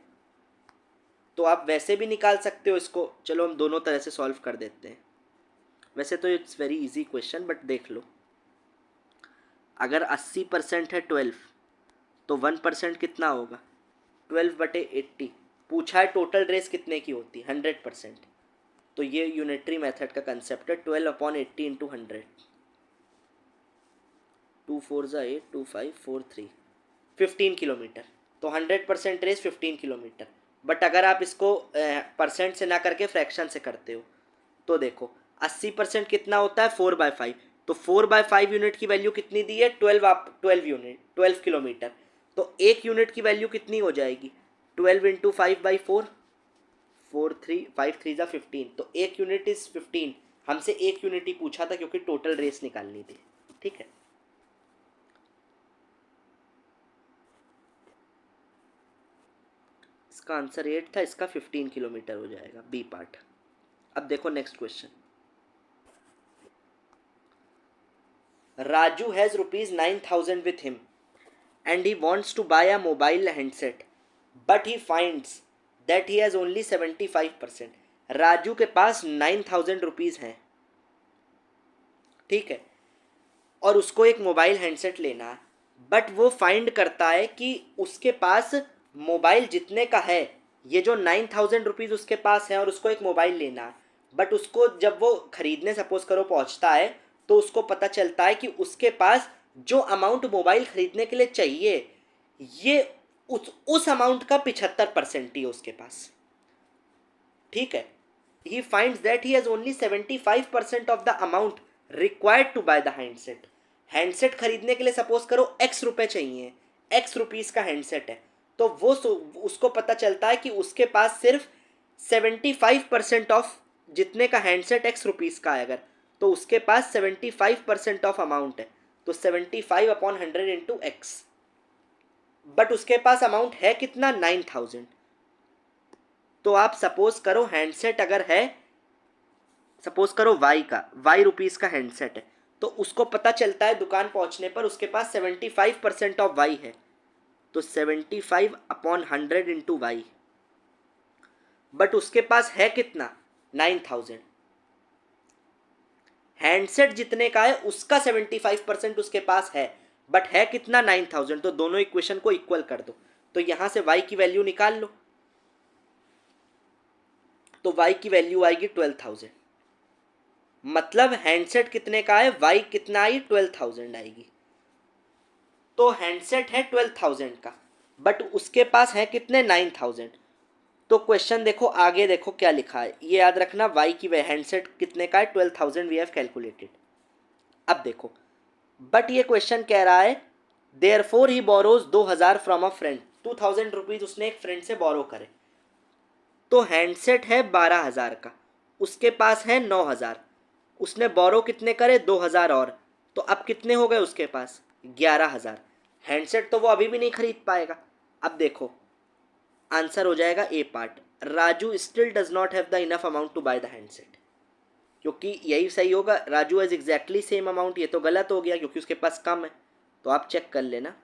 तो आप वैसे भी निकाल सकते हो इसको, चलो हम दोनों तरह से सॉल्व कर देते हैं। वैसे तो it's very easy question, but देख लो, अगर 80% है 12, तो 1% कितना होगा? 12/80। पूछा है टोटल रेस कितने की होती है? 100%। तो ये यूनिटरी मेथड का कंसेप्ट है, 12/80 इंटू 100। 2 4 8, 2 5 4 3, 15 किलोमीटर। तो 100% रेस 15 किलोमीटर। बट अगर आप इसको परसेंट से ना करके फ्रैक्शन से करते हो, तो देखो 80% कितना होता है? 4/5। तो 4/5 यूनिट की वैल्यू कितनी दी है? 12। आप 12 यूनिट, 12 किलोमीटर। तो एक यूनिट की वैल्यू कितनी हो जाएगी? 12 इंटू 5/4, 4 3 5 3 15। तो एक यूनिट इज 15। हमसे एक यूनिट ही पूछा था क्योंकि टोटल रेस निकालनी थी, ठीक है। इसका आंसर 8 था, इसका 15 किलोमीटर हो जाएगा, बी पार्ट। अब देखो next question. Raju has ₹9,000 with him and he wants to buy a mobile handset, but he finds that he has only 75%। Raju के पास 9,000 रुपीज हैं, ठीक है, और उसको एक मोबाइल हैंडसेट लेना है, बट वो फाइंड करता है कि उसके पास मोबाइल जितने का है, ये जो 9,000 रुपीज़ उसके पास है और उसको एक मोबाइल लेना है, बट उसको जब वो खरीदने सपोज करो पहुंचता है, तो उसको पता चलता है कि उसके पास जो अमाउंट मोबाइल खरीदने के लिए चाहिए, ये उस अमाउंट का 75% ही है उसके पास, ठीक है। He finds that he has only 75% of the amount required to buy the handset. Handset खरीदने के लिए सपोज करो ₹X चाहिए, ₹X का हैंडसेट है, तो वो उसको पता चलता है कि उसके पास सिर्फ 75% ऑफ, जितने का हैंडसेट ₹X का है अगर, तो उसके पास 75% ऑफ अमाउंट है, तो 75/100 इंटू एक्स। बट उसके पास अमाउंट है कितना? 9,000। तो आप सपोज करो हैंडसेट अगर है, सपोज करो वाई रुपीज़ का हैंडसेट है, तो उसको पता चलता है दुकान पहुंचने पर उसके पास 75% ऑफ वाई है, तो 75/100 इंटू वाई। बट उसके पास है कितना? 9,000। हैंडसेट जितने का है उसका 75% उसके पास है, बट है कितना? 9,000। तो दोनों इक्वेशन को इक्वल कर दो, तो यहां से वाई की वैल्यू निकाल लो, तो वाई की वैल्यू आएगी 12,000। मतलब हैंडसेट कितने का है? वाई कितना आई? 12,000 आएगी। तो हैंडसेट है 12,000 का, बट उसके पास है कितने? 9,000। तो क्वेश्चन देखो आगे, देखो क्या लिखा है, ये याद रखना, वाई की हैंडसेट कितने का है? 12,000 वी हैव कैलकुलेटेड। अब देखो, बट ये क्वेश्चन कह रहा है therefore he borrows 2,000 from a friend. 2,000 rupees उसने एक फ्रेंड से बोरो करे, तो हैंडसेट है 12,000 का, उसके पास है 9,000, उसने बोरो कितने करे? 2,000 और, तो अब कितने हो गए उसके पास? 11,000। हैंडसेट तो वो अभी भी नहीं खरीद पाएगा। अब देखो आंसर हो जाएगा A part, Raju still does not have the enough amount to buy the handset, क्योंकि यही सही होगा, Raju has exactly same amount, ये तो गलत हो गया क्योंकि उसके पास कम है। तो आप चेक कर लेना,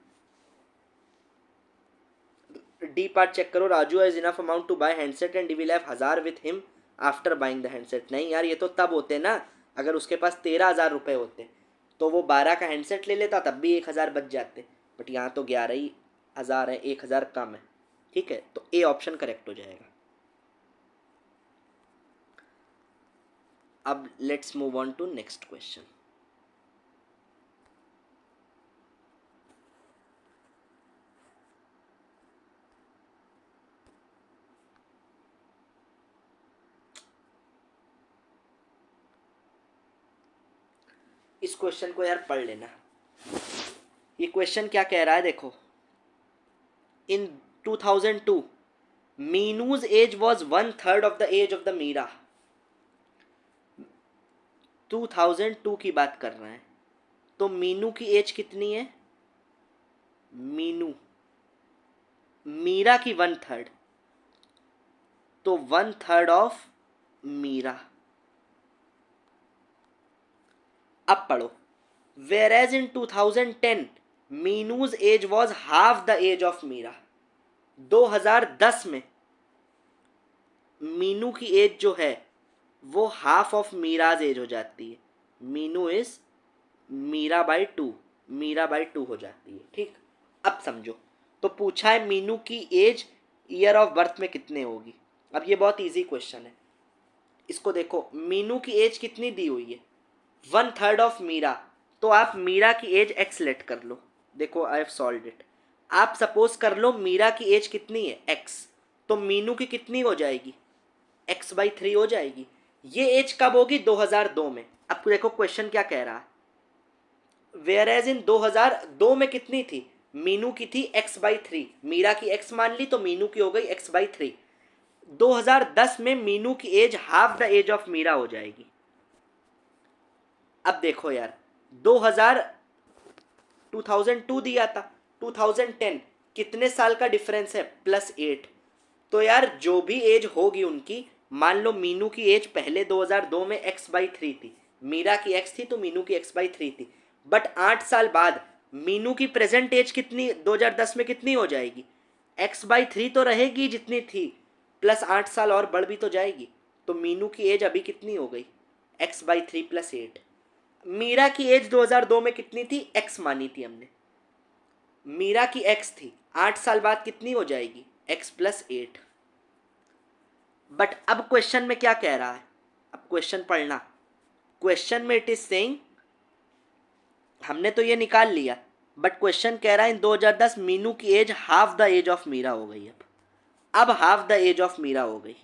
डी पार्ट चेक करो, Raju has enough amount to buy handset and he will have 1,000 with him after buying the handset. नहीं यार, ये तो तब होते ना अगर उसके पास 13,000 रुपये होते, तो वो 12 का हैंडसेट ले लेता, तब भी 1,000 बच जाते, बट यहाँ तो 11 ही 1,000 है, 1,000 कम है, ठीक है। तो ए ऑप्शन करेक्ट हो जाएगा। अब let's move on to next question. इस क्वेश्चन को यार पढ़ लेना। ये क्वेश्चन क्या कह रहा है देखो, in 2002 Meenu's age was 1/3 of the age of the Meera. 2002 की बात कर रहे हैं, तो मीनू की एज कितनी है? मीनू, मीरा की 1/3, तो 1/3 ऑफ मीरा। अब पढ़ो, where age in 2010 Meenu's age was half the age of Meera. 2010 में मीनू की एज जो है वो हाफ ऑफ मीराज एज हो जाती है। Meenu is Meera by 2, Meera by 2 हो जाती है। ठीक, अब समझो, तो पूछा है मीनू की एज ईयर ऑफ बर्थ में कितने होगी। अब ये बहुत इजी क्वेश्चन है, इसको देखो, मीनू की एज कितनी दी हुई है? 1/3 ऑफ मीरा, तो आप मीरा की एज एक्स लेट कर लो। देखो आई हैव सॉल्व्ड इट। आप सपोज कर लो मीरा की एज कितनी है? एक्स, तो मीनू की कितनी हो जाएगी? x/3 हो जाएगी। ये एज कब होगी? 2002 में। अब देखो क्वेश्चन क्या कह रहा है, वेयर एज इन 2002 में कितनी थी? मीनू की थी x/3, मीरा की x मान ली तो मीनू की हो गई x/3। 2010 में मीनू की age half the age of Meera हो जाएगी। अब देखो यार, 2002 दिया था, 2010 कितने साल का डिफरेंस है? +8। तो यार जो भी एज होगी उनकी, मान लो मीनू की एज पहले 2002 में x/3 थी, मीरा की x थी तो मीनू की x/3 थी, बट 8 साल बाद मीनू की प्रेजेंट एज कितनी 2010 में कितनी हो जाएगी? x/3 तो रहेगी जितनी थी, प्लस 8 साल और बढ़ भी तो जाएगी। तो मीनू की एज अभी कितनी हो गई? x/3 + 8। मीरा की एज 2002 में कितनी थी? x मानी थी हमने, मीरा की x थी, 8 साल बाद कितनी हो जाएगी? x + 8। बट अब क्वेश्चन में क्या कह रहा है? अब क्वेश्चन पढ़ना, क्वेश्चन में इट इज सेइंग, हमने तो ये निकाल लिया, बट क्वेश्चन कह रहा है इन 2010 मीनू की age half the age of Meera हो गई। अब half the age of Meera हो गई,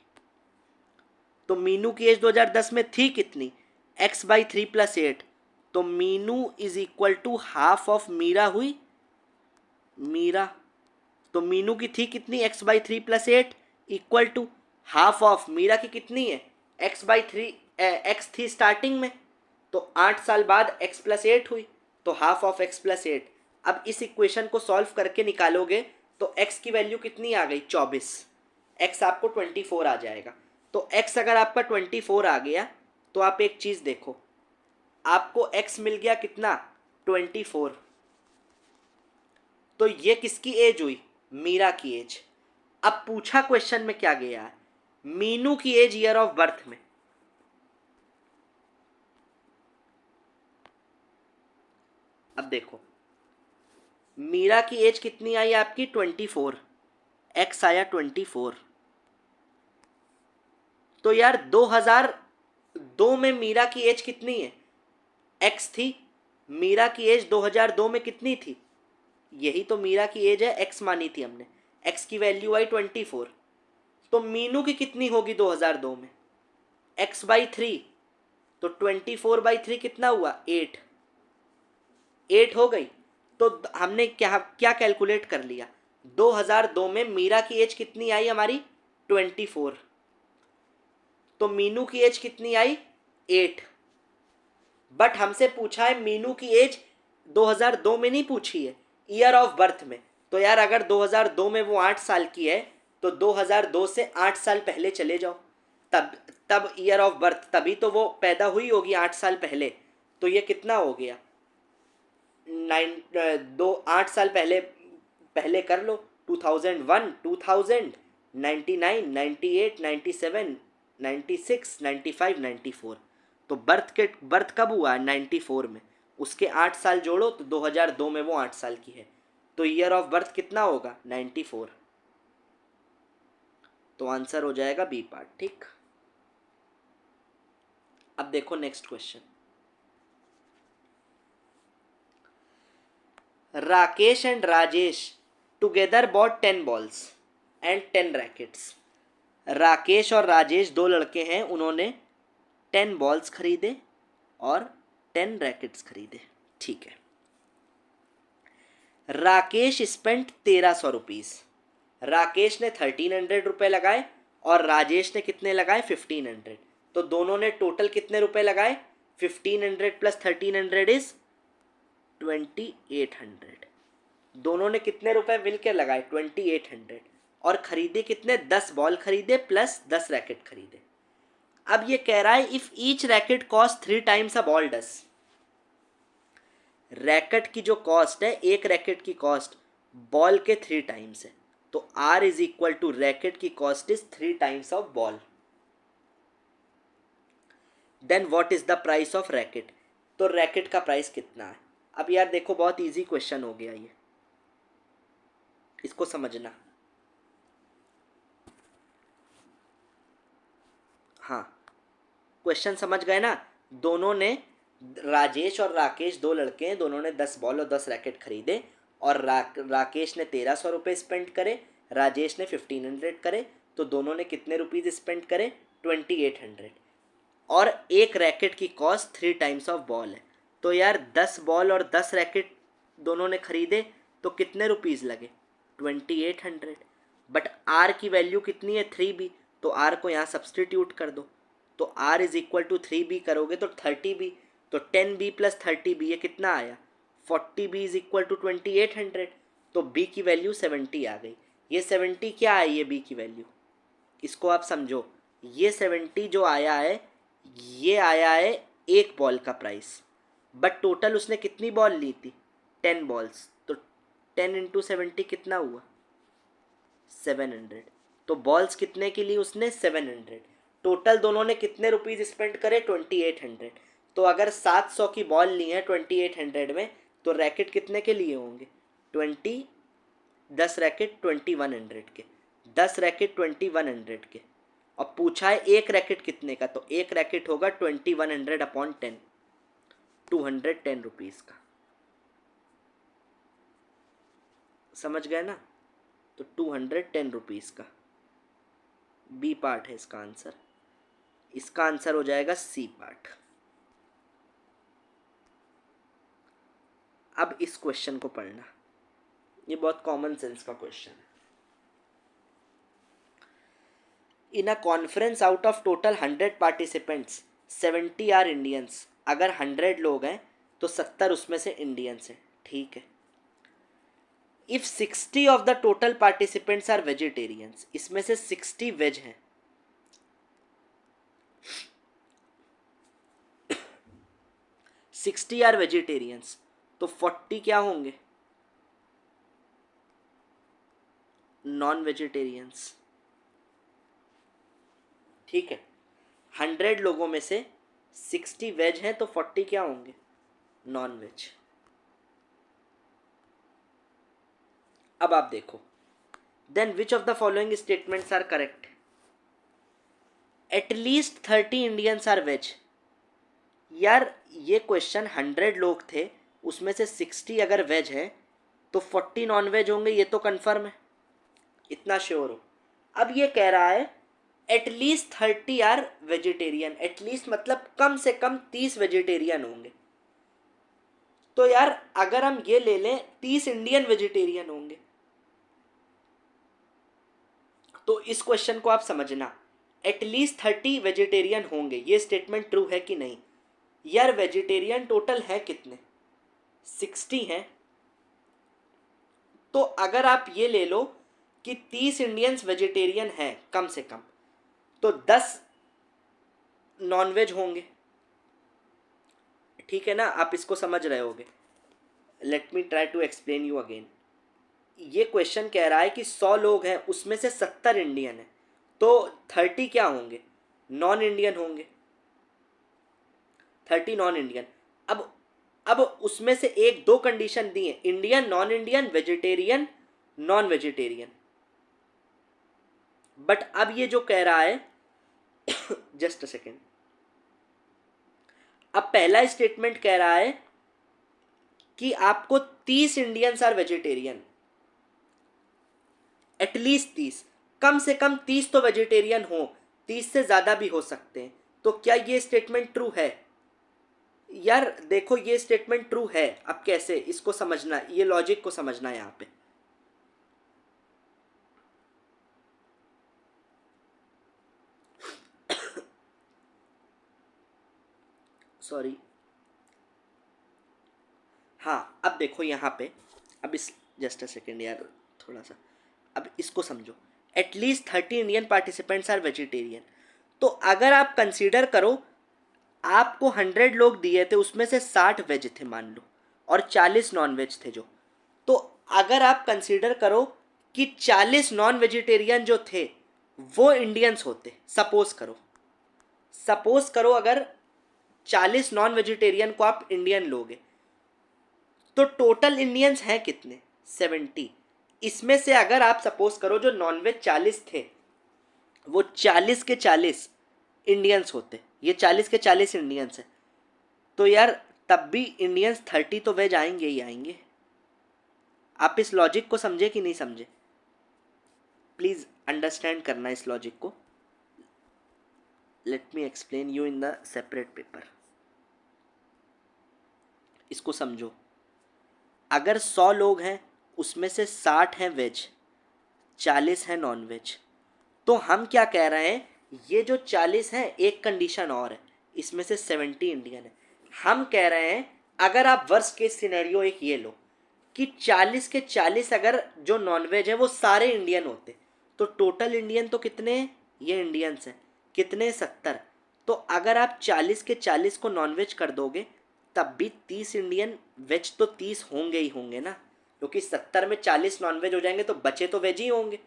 तो मीनू की एज 2010 में थी कितनी? x/3 + 8, तो Meenu is equal to half of Meera हुई। मीरा, तो मीनू की थी कितनी? x/3 + 8 equal to half of Meera की कितनी है? x/3, x थी स्टार्टिंग में, तो 8 साल बाद x + 8 हुई, तो हाफ ऑफ x + 8। अब इस इक्वेशन को सॉल्व करके निकालोगे तो x की वैल्यू कितनी आ गई? 24। x आपको 24 आ जाएगा। तो x अगर आपका 24 आ गया तो आप एक चीज़ देखो, आपको x मिल गया कितना? 24। तो ये किसकी एज हुई? मीरा की एज। अब पूछा क्वेश्चन में क्या गया है? मीनू की एज ईयर ऑफ बर्थ में। अब देखो, मीरा की एज कितनी आई आपकी? 24, एक्स आया 24। तो यार 2002 में मीरा की एज कितनी है? एक्स थी, मीरा की एज 2002 में कितनी थी? यही तो मीरा की एज है, एक्स मानी थी हमने, एक्स की वैल्यू आई 24। तो मीनू की कितनी होगी 2002 में? x/3, तो 24/3 कितना हुआ? 8। 8 हो गई। तो हमने क्या क्या कैलकुलेट कर लिया? 2002 में मीरा की एज कितनी आई हमारी? 24। तो मीनू की एज कितनी आई? 8। बट हमसे पूछा है मीनू की एज 2002 में नहीं पूछी है, ईयर ऑफ बर्थ में। तो यार अगर 2002 में वो 8 साल की है तो 2002 से 8 साल पहले चले जाओ, तब तब ईयर ऑफ बर्थ, तभी तो वो पैदा हुई होगी 8 साल पहले। तो ये कितना हो गया? 8 साल पहले पहले कर लो, 2001, 2000, 99, 98, 97, 96, 95, 94। तो बर्थ कब हुआ? 94 में। उसके 8 साल जोड़ो तो 2002 में वो 8 साल की है, तो ईयर ऑफ बर्थ कितना होगा? 94। तो आंसर हो जाएगा बी पार्ट। ठीक, अब देखो next question, Rakesh and Rajesh together bought 10 balls and 10 rackets. Rakesh और राजेश दो लड़के हैं, उन्होंने 10 बॉल्स खरीदे और 10 रैकेट्स खरीदे, ठीक है। Rakesh spent 1300 rupees. राकेश ने 1300 रुपये लगाए और राजेश ने कितने लगाए 1500। तो दोनों ने टोटल कितने रुपए लगाए, 1500 प्लस 1300 इज 2800। दोनों ने कितने रुपए मिलकर लगाए 2800 और खरीदे कितने, 10 बॉल खरीदे प्लस 10 रैकेट खरीदे। अब ये कह रहा है if each racket cost 3 times a ball does. Racket की जो कॉस्ट है, एक रैकेट की कॉस्ट बॉल के 3 टाइम्स है, तो R is equal to racket की cost is 3 times of ball. Then what is the price of racket. तो रैकेट का प्राइस कितना है। अब यार देखो बहुत इजी क्वेश्चन हो गया ये, इसको समझना। हाँ, क्वेश्चन समझ गए ना। दोनों ने, राजेश और राकेश दो लड़के हैं, दोनों ने 10 बॉल और 10 रैकेट खरीदे और राकेश ने 1300 रुपये स्पेंड करे, राजेश ने 1500 करे, तो दोनों ने कितने रुपीज़ स्पेंड करे 2800। और एक रैकेट की कॉस्ट 3 टाइम्स ऑफ बॉल है, तो यार 10 बॉल और 10 रैकेट दोनों ने खरीदे तो कितने रुपीज़ लगे 2800। बट R की वैल्यू कितनी है 3B, तो R को यहाँ सब्सटीट्यूट कर दो, तो R is equal to 3B करोगे तो 30B, तो 10B प्लस 30B ये कितना आया 40B इज इक्वल टू 2800। तो B की वैल्यू 70 आ गई। ये 70 क्या है, ये B की वैल्यू, इसको आप समझो। ये 70 जो आया है ये आया है एक बॉल का प्राइस, बट टोटल उसने कितनी बॉल ली थी 10 बॉल्स, तो 10 इंटू 70 कितना हुआ 700। तो बॉल्स कितने की ली उसने 700। टोटल दोनों ने कितने रुपीज़ स्पेंड करे 2800। तो अगर 700 की बॉल ली है 2800 में, तो रैकेट कितने के लिए होंगे 10 रैकेट 2100 के, 10 रैकेट 2100 के। और पूछा है एक रैकेट कितने का, तो एक रैकेट होगा 2100 अपॉन 10, 210 रुपीज़ का। समझ गए ना। तो 210 रुपीज़ का बी पार्ट है इसका आंसर। इसका आंसर हो जाएगा सी पार्ट। अब इस क्वेश्चन को पढ़ना, ये बहुत कॉमन सेंस का क्वेश्चन है। In a conference out of total 100 participants 70 are Indians. अगर 100 लोग हैं तो 70 उसमें से इंडियंस हैं, ठीक है। If 60 of the total participants are vegetarians, इसमें से 60 वेज हैं, 60 आर वेजिटेरियंस, तो 40 क्या होंगे नॉन वेजिटेरियंस, ठीक है। 100 लोगों में से 60 वेज हैं तो 40 क्या होंगे नॉन वेज। अब आप देखो, then which of the following statements are correct. At least 30 Indians are veg. यार ये क्वेश्चन 100 लोग थे, उसमें से 60 अगर वेज हैं तो 40 नॉन वेज होंगे, ये तो कन्फर्म है, इतना श्योर हो। अब ये कह रहा है एटलीस्ट 30 आर वेजिटेरियन, एटलीस्ट मतलब कम से कम 30 वेजिटेरियन होंगे। तो यार अगर हम ये ले लें 30 इंडियन वेजिटेरियन होंगे, तो इस क्वेश्चन को आप समझना, एटलीस्ट 30 वेजिटेरियन होंगे, ये स्टेटमेंट ट्रू है कि नहीं। यार वेजिटेरियन टोटल है कितने 60 हैं, तो अगर आप ये ले लो कि 30 इंडियंस वेजिटेरियन हैं कम से कम, तो 10 नॉनवेज होंगे, ठीक है ना। आप इसको समझ रहे होगे। Let me try to explain you again. ये क्वेश्चन कह रहा है कि 100 लोग हैं, उसमें से 70 इंडियन हैं, तो 30 क्या होंगे नॉन इंडियन होंगे, 30 नॉन इंडियन। अब उसमें से एक दो कंडीशन दी है, Indian non Indian vegetarian non vegetarian. But अब ये जो कह रहा है जस्ट अ सेकेंड, अब पहला स्टेटमेंट कह रहा है कि आपको 30 इंडियंस आर वेजिटेरियन, एटलीस्ट 30, कम से कम 30 तो वेजिटेरियन हो, 30 से ज़्यादा भी हो सकते हैं। तो क्या ये स्टेटमेंट ट्रू है, यार देखो ये स्टेटमेंट ट्रू है, अब कैसे इसको समझना, ये लॉजिक को समझना है यहाँ पे। सॉरी, हाँ अब देखो यहाँ पे, अब इस जस्ट अ सेकेंड यार, थोड़ा सा अब इसको समझो। At least 30 Indian participants are vegetarian. तो अगर आप कंसीडर करो, आपको 100 लोग दिए थे, उसमें से 60 वेज थे मान लो, और 40 नॉन वेज थे जो। तो अगर आप कंसीडर करो कि 40 नॉन वेजिटेरियन जो थे वो इंडियंस होते, सपोज करो अगर 40 नॉन वेजिटेरियन को आप इंडियन लोगे, तो टोटल इंडियंस हैं कितने, 70। इसमें से अगर आप सपोज करो जो नॉनवेज 40 थे वो 40 के 40 इंडियंस होते, ये 40 के 40 इंडियंस हैं, तो यार तब भी इंडियंस 30 तो वेज आएंगे ही आएंगे। आप इस लॉजिक को समझे कि नहीं समझे, प्लीज अंडरस्टैंड करना इस लॉजिक को। Let me explain you in the separate paper. इसको समझो, अगर 100 लोग हैं उसमें से 60 हैं वेज, 40 हैं नॉन वेज, तो हम क्या कह रहे हैं, ये जो 40 हैं, एक कंडीशन और है, इसमें से 70 इंडियन है। हम कह रहे हैं अगर आप वर्स्ट केस सिनेरियो एक ये लो कि 40 के 40 अगर जो नॉनवेज है वो सारे इंडियन होते, तो टोटल इंडियन तो कितने हैं, ये इंडियंस हैं कितने, 70। तो अगर आप 40 के 40 को नॉनवेज कर दोगे तब भी 30 इंडियन, वेज तो 30 होंगे ही होंगे ना, क्योंकि 70 में 40 नॉनवेज हो जाएंगे तो बचे तो वेज ही होंगे,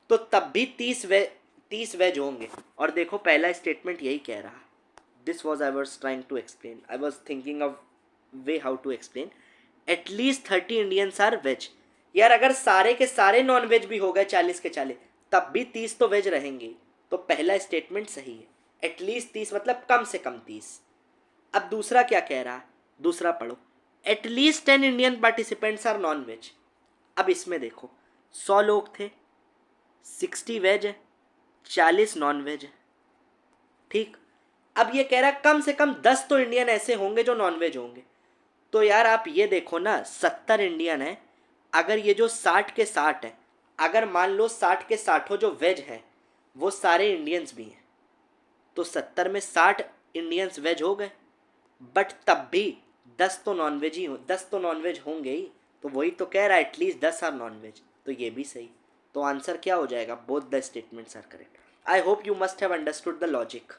तो तब भी 30 वेज होंगे। और देखो पहला स्टेटमेंट यही कह रहा, this was I was trying to explain, I was thinking of way how to explain. At least 30 Indians are veg. यार अगर सारे के सारे नॉन वेज भी हो गए 40 के 40, तब भी 30 तो वेज रहेंगे। तो पहला स्टेटमेंट सही है, एटलीस्ट 30 मतलब कम से कम 30। अब दूसरा क्या कह रहा है, दूसरा पढ़ो, at least 10 Indian participants are non veg. अब इसमें देखो 100 लोग थे, 60 वेज है, 40 नॉन वेज है, ठीक। अब ये कह रहा है कम से कम 10 तो इंडियन ऐसे होंगे जो नॉन वेज होंगे। तो यार आप ये देखो ना, 70 इंडियन है, अगर ये जो 60 के 60 है, अगर मान लो 60 के 60 जो वेज है वो सारे इंडियंस भी हैं, तो 70 में 60 इंडियंस वेज हो गए, बट तब भी 10 तो नॉन वेज ही हो, 10 तो नॉन वेज होंगे ही। तो वही तो कह रहा है एटलीस्ट 10 आर नॉन वेज, तो ये भी सही। तो आंसर क्या हो जाएगा, both the statements are correct. I hope you must have understood the logic,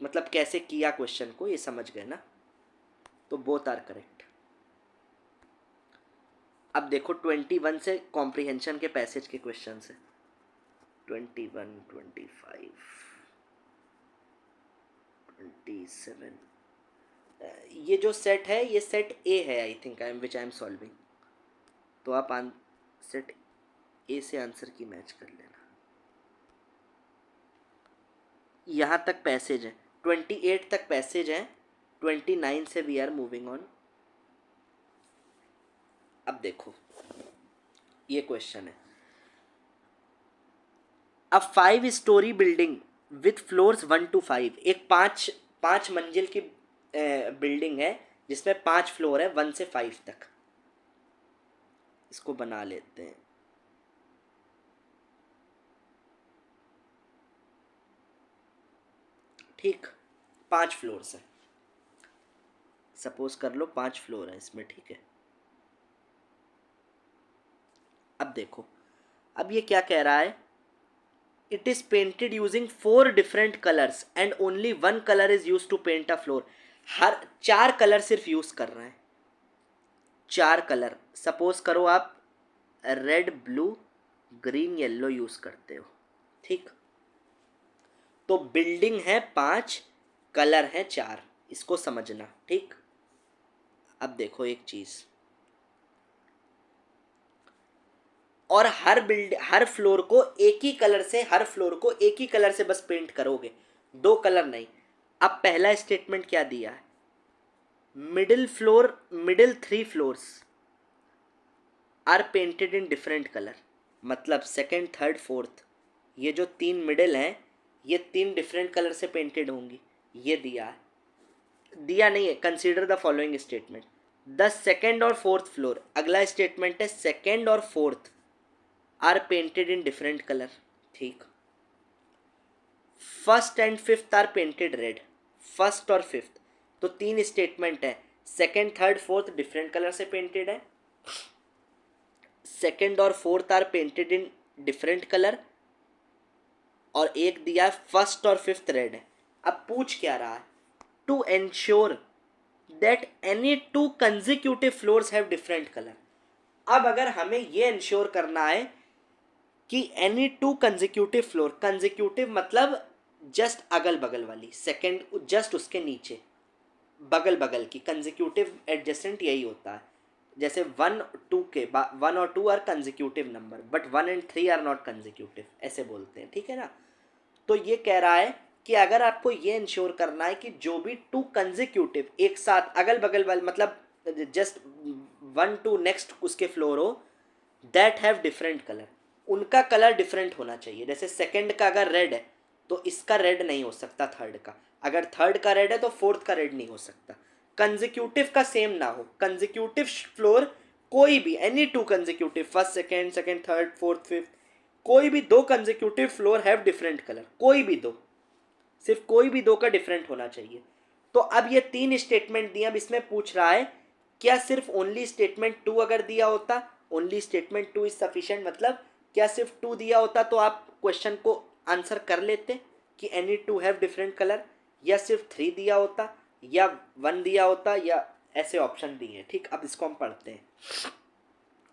मतलब कैसे किया क्वेश्चन को, ये समझ गए ना। तो बोथ आर करेक्ट। अब देखो 21 से कॉम्प्रिहेंशन के पैसेज के क्वेश्चन है, 21, 25, 27। ये जो सेट है ये सेट ए है, I think I am which I am solving. तो आप सेट ए से आंसर की मैच कर लेना। यहाँ तक पैसेज है, 28 तक पैसेज है, 29 से वी आर मूविंग ऑन। अब देखो ये क्वेश्चन है, अ 5 story building with floors 1 to 5, एक पाँच मंजिल की बिल्डिंग है जिसमें 5 फ्लोर है 1 से 5 तक। इसको बना लेते हैं, ठीक। 5 फ्लोर्स है, सपोज कर लो 5 फ्लोर है इसमें, ठीक है। अब देखो, अब ये क्या कह रहा है, it is painted using 4 different colours and only 1 colour is use to paint a floor. हर 4 कलर सिर्फ यूज कर रहे हैं, 4 कलर। सपोज करो आप red, blue, green, yellow use करते हो, ठीक। तो बिल्डिंग है 5, कलर है 4, इसको समझना, ठीक। अब देखो एक चीज, और हर फ्लोर को एक ही कलर से, हर फ्लोर को एक ही कलर से बस पेंट करोगे, 2 कलर नहीं। अब पहला स्टेटमेंट क्या दिया है, middle 3 floors are painted in different colour, मतलब सेकेंड, थर्ड, फोर्थ, ये जो 3 मिडिल हैं ये 3 डिफरेंट कलर से पेंटेड होंगी, ये दिया है। दिया नहीं है, consider the following statement, the second और फोर्थ फ्लोर, अगला स्टेटमेंट है सेकेंड और fourth are painted in different colour, ठीक। First and fifth are painted red, first और फिफ्थ, तो तीन स्टेटमेंट है, second third fourth different colour से पेंटेड है, सेकेंड और fourth are painted in different colour, और एक दिया है फर्स्ट और फिफ्थ रेड है। अब पूछ क्या रहा है, to ensure that any two consecutive floors have different colour. अब अगर हमें ये इंश्योर करना है कि any two consecutive floor, consecutive मतलब जस्ट अगल बगल वाली, सेकेंड जस्ट उसके नीचे, बगल बगल की, कंजिक्यूटिव एडजेसेंट यही होता है। जैसे वन टू के वन और two are consecutive number, but one and three are not consecutive, ऐसे बोलते हैं, ठीक है ना। तो ये कह रहा है कि अगर आपको ये इंश्योर करना है कि जो भी टू कंजिक्यूटिव एक साथ अगल बगल वाले, मतलब जस्ट वन टू नेक्स्ट उसके फ्लोर हो, दैट हैव डिफरेंट कलर, उनका कलर डिफरेंट होना चाहिए। जैसे सेकंड का अगर रेड है तो इसका रेड नहीं हो सकता थर्ड का, अगर थर्ड का रेड है तो फोर्थ का रेड नहीं हो सकता। कंजिक्यूटिव का सेम ना हो, कंजिक्यूटिव फ्लोर कोई भी, any two consecutive, first second, second third fourth fifth, कोई भी दो consecutive floor have different colour, कोई भी दो, सिर्फ कोई भी दो का डिफरेंट होना चाहिए। तो अब ये तीन स्टेटमेंट दिए, अब इसमें पूछ रहा है क्या सिर्फ ओनली स्टेटमेंट टू अगर दिया होता, only statement two is sufficient, मतलब क्या सिर्फ टू दिया होता तो आप क्वेश्चन को आंसर कर लेते कि any to have different colour, या सिर्फ थ्री दिया होता, या वन दिया होता, या ऐसे ऑप्शन दिए हैं, ठीक। अब इसको हम पढ़ते हैं,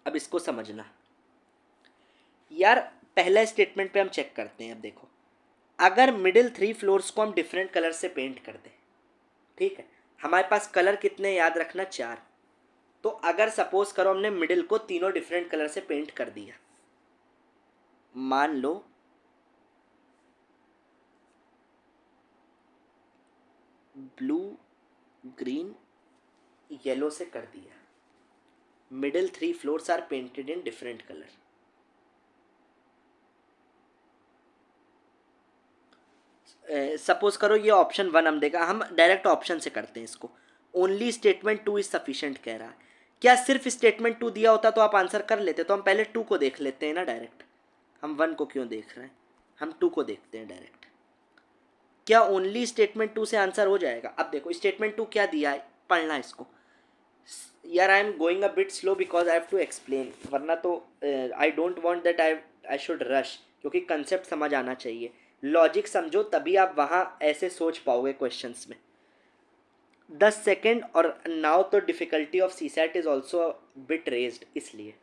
अब इसको समझना यार। पहला स्टेटमेंट पे हम चेक करते हैं। अब देखो, अगर मिडिल थ्री फ्लोर्स को हम डिफरेंट कलर से पेंट कर दें, ठीक है, हमारे पास कलर कितने याद रखना, चार। तो अगर सपोज करो हमने मिडिल को तीनों डिफरेंट कलर से पेंट कर दिया, मान लो ब्लू ग्रीन येलो से कर दिया, middle three floors are painted in different colour. Suppose करो ये ऑप्शन वन हम देखा, हम डायरेक्ट ऑप्शन से करते हैं इसको। Only statement two is sufficient कह रहा है, क्या सिर्फ स्टेटमेंट टू दिया होता तो आप आंसर कर लेते, तो हम पहले टू को देख लेते हैं ना डायरेक्ट, हम वन को क्यों देख रहे हैं, हम टू को देखते हैं डायरेक्ट। क्या ओनली स्टेटमेंट टू से आंसर हो जाएगा। अब देखो स्टेटमेंट टू क्या दिया है, पढ़ना है इसको यार। I am going a bit slow because I have to explain, वरना तो I don't want that I should rush, क्योंकि कंसेप्ट समझ आना चाहिए, लॉजिक समझो तभी आप वहाँ ऐसे सोच पाओगे क्वेश्चंस में। द सेकेंड, और नाउ तो difficulty of C set is also bit raised, इसलिए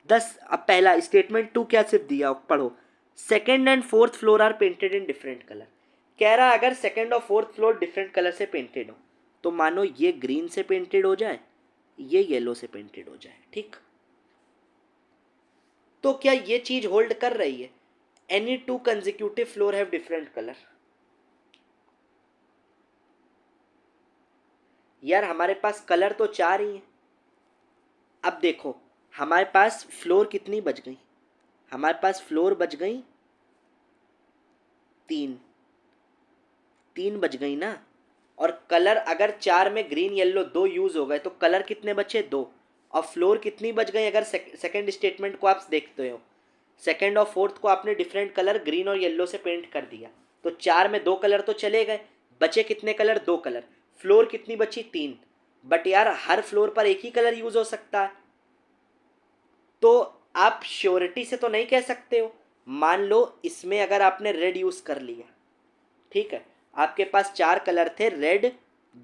अब पहला स्टेटमेंट टू क्या सिर्फ दिया, पढ़ो, second and fourth floor are painted in different colour. कह रहा अगर सेकेंड और फोर्थ फ्लोर डिफरेंट कलर से पेंटेड हो, तो मानो ये ग्रीन से पेंटेड हो जाए, ये येलो से पेंटेड हो जाए, ठीक। तो क्या ये चीज होल्ड कर रही है, any two consecutive floor have different colour. यार हमारे पास कलर तो चार ही हैं। अब देखो हमारे पास फ्लोर कितनी बच गई, हमारे पास फ्लोर बच गई तीन, तीन बच गई ना। और कलर अगर चार में ग्रीन येलो दो यूज हो गए तो कलर कितने बचे, दो। और फ्लोर कितनी बच गई, अगर सेकंड स्टेटमेंट को आप देखते हो, सेकंड और फोर्थ को आपने डिफरेंट कलर ग्रीन और येलो से पेंट कर दिया, तो चार में दो कलर तो चले गए, बचे कितने कलर, दो कलर। फ्लोर कितनी बची, तीन। बट यार हर फ्लोर पर एक ही कलर यूज हो सकता है, तो आप श्योरिटी से तो नहीं कह सकते हो। मान लो इसमें अगर आपने रेड यूज कर लिया, ठीक है, आपके पास चार कलर थे, red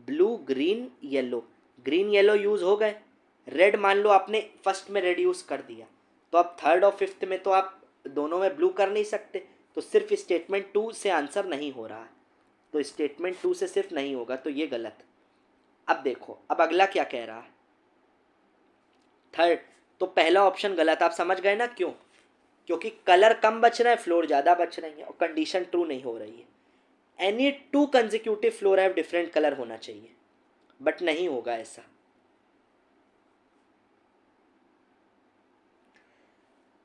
blue green yellow, green yellow use हो गए, रेड मान लो आपने फर्स्ट में रेड यूज कर दिया, तो अब थर्ड और फिफ्थ में तो आप दोनों में ब्लू कर नहीं सकते, तो सिर्फ स्टेटमेंट टू से आंसर नहीं हो रहा है, तो स्टेटमेंट टू से सिर्फ नहीं होगा, तो ये गलत। अब देखो अब अगला क्या कह रहा है, थर्ड। तो पहला ऑप्शन गलत, आप समझ गए ना क्यों, क्योंकि कलर कम बच रहा है, फ्लोर ज़्यादा बच रही है, और कंडीशन ट्रू नहीं हो रही है। Any two consecutive floor have different colour होना चाहिए, बट नहीं होगा ऐसा।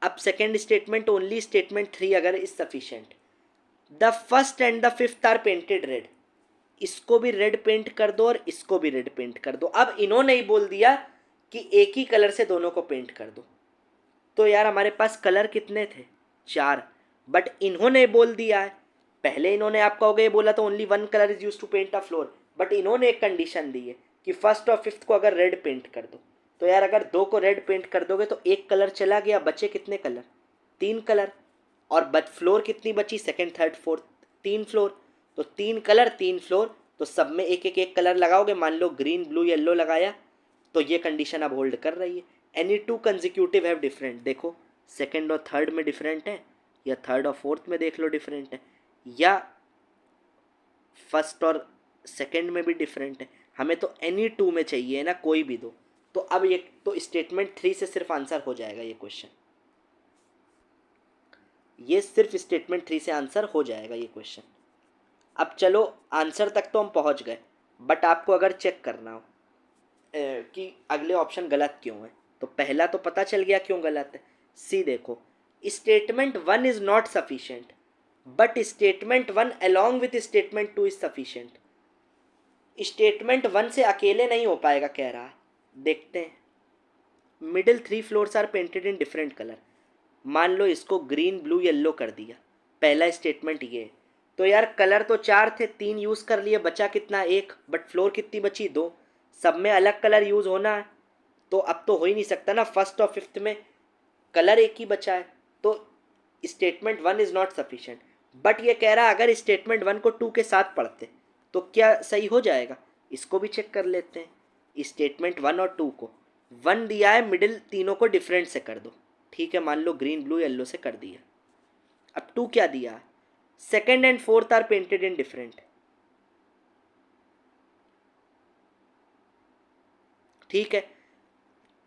अब second statement, only statement three अगर is sufficient, the first and the fifth are painted red, इसको भी रेड पेंट कर दो और इसको भी रेड पेंट कर दो। अब इन्होंने ही बोल दिया कि एक ही कलर से दोनों को पेंट कर दो। तो यार हमारे पास कलर कितने थे? 4। बट इन्होंने बोल दिया है, पहले इन्होंने आपका हो गया बोला तो only one colour is use to paint a floor, but इन्होंने एक कंडीशन दी है कि फर्स्ट और फिफ्थ को अगर रेड पेंट कर दो। तो यार अगर 2 को रेड पेंट कर दोगे तो एक कलर चला गया, बचे कितने कलर? 3 कलर। और फ्लोर कितनी बची? Second third fourth, 3 floor. तो 3 कलर 3 फ्लोर, तो सब में एक कलर लगाओगे। मान लो ग्रीन ब्लू येलो लगाया, तो ये कंडीशन अब होल्ड कर रही है। Any two consecutive have different, देखो सेकंड और थर्ड में डिफरेंट है, या थर्ड और फोर्थ में देख लो डिफरेंट है, या फर्स्ट और सेकंड में भी डिफरेंट है। हमें तो एनी टू में चाहिए ना, कोई भी दो। तो अब ये तो स्टेटमेंट 3 से सिर्फ आंसर हो जाएगा ये क्वेश्चन। ये सिर्फ स्टेटमेंट 3 से आंसर हो जाएगा ये क्वेश्चन। अब चलो आंसर तक तो हम पहुंच गए, बट आपको अगर चेक करना हो कि अगले ऑप्शन गलत क्यों है, तो पहला तो पता चल गया क्यों गलत है। सी देखो, statement 1 is not sufficient but statement 1 along with statement 2 is sufficient. Statement 1 से अकेले नहीं हो पाएगा कह रहा है। देखते हैं। Middle 3 floors are painted in different colour. मान लो इसको ग्रीन ब्लू येलो कर दिया, पहला स्टेटमेंट ये है। तो यार कलर तो 4 थे, 3 यूज़ कर लिए, बचा कितना? 1। बट फ्लोर कितनी बची? 2। सब में अलग कलर यूज़ होना है, तो अब तो हो ही नहीं सकता ना, फर्स्ट और फिफ्थ में कलर एक ही बचा है। तो statement 1 is not sufficient. But ये कह रहा है अगर स्टेटमेंट 1 को 2 के साथ पढ़ते तो क्या सही हो जाएगा? इसको भी चेक कर लेते हैं। स्टेटमेंट 1 और 2 को 1 दिया है, मिडिल तीनों को डिफरेंट से कर दो। ठीक है, मान लो ग्रीन ब्लू येलो से कर दिया। अब 2 क्या दिया है? Second and fourth are painted in different. ठीक है,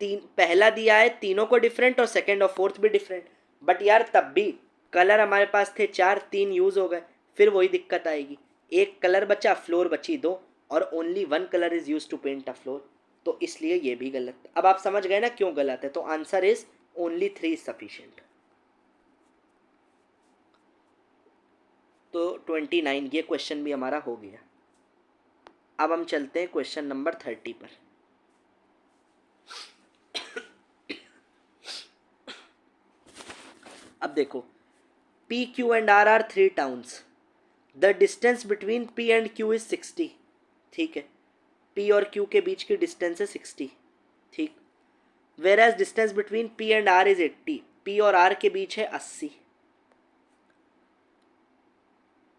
तीन पहला दिया है तीनों को डिफरेंट और सेकेंड और फोर्थ भी डिफरेंट। बट यार तब भी कलर हमारे पास थे 4, 3 यूज हो गए, फिर वही दिक्कत आएगी। एक कलर बचा, फ्लोर बची 2, और only 1 colour is use to paint a floor. तो इसलिए ये भी गलत। अब आप समझ गए ना क्यों गलत है। तो answer is only 3 is sufficient. तो 29 ये क्वेश्चन भी हमारा हो गया। अब हम चलते हैं क्वेश्चन नंबर 30 पर। अब देखो, P Q and R are 3 towns. The distance between P and Q is 60। ठीक है, पी और क्यू के बीच की डिस्टेंस है 60। ठीक, whereas distance between P and R is 80। P और आर के बीच है 80।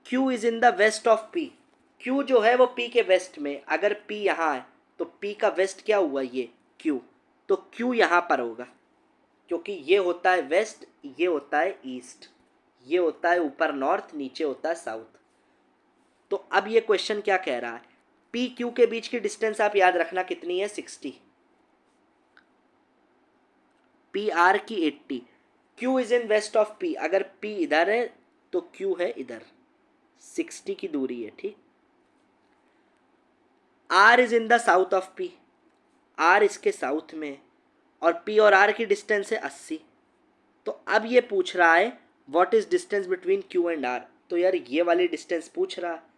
Q is in the west of P. Q जो है वो पी के वेस्ट में। अगर पी यहाँ है तो पी का वेस्ट क्या हुआ? ये क्यू। तो क्यू यहाँ पर होगा, क्योंकि ये होता है वेस्ट, ये होता है ईस्ट, ये होता है ऊपर नॉर्थ, नीचे होता है साउथ। तो अब ये क्वेश्चन क्या कह रहा है? पी क्यू के बीच की डिस्टेंस आप याद रखना कितनी है? 60। पी आर की 80। Q is in west of P. अगर पी इधर है तो क्यू है इधर, 60 की दूरी है। ठीक, R is in the south of P. R इसके साउथ में, और पी और आर की डिस्टेंस है 80। तो अब ये पूछ रहा है what is distance between Q and R. तो यार ये वाली डिस्टेंस पूछ रहा है।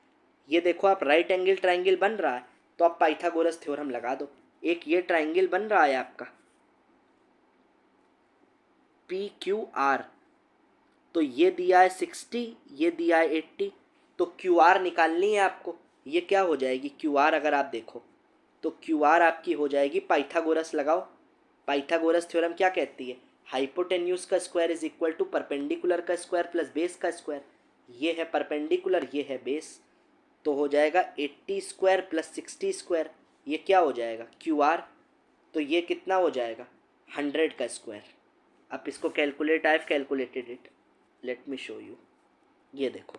ये देखो, आप राइट एंगल ट्राइंगल बन रहा है तो आप पाइथागोरस थ्योरम लगा दो। एक ये ट्राइंगल बन रहा है आपका पी क्यू आर, तो ये दिया है 60, ये दिया है 80। तो क्यू आर निकालनी है आपको। ये क्या हो जाएगी क्यू आर? अगर आप देखो तो क्यू आर आपकी हो जाएगी, पाइथागोरस लगाओ। पाइथागोरस थ्योरम क्या कहती है? हाइपोटेन्यूज का square is equal to perpendicular का स्क्वायर प्लस बेस का स्क्वायर। ये है परपेंडिकुलर, ये है बेस, तो हो जाएगा 80 स्क्वायर प्लस 60 स्क्वायर। ये क्या हो जाएगा? Q R. तो ये कितना हो जाएगा? 100 का स्क्वायर। अब इसको calculate, I have calculated it, let me show you. ये देखो,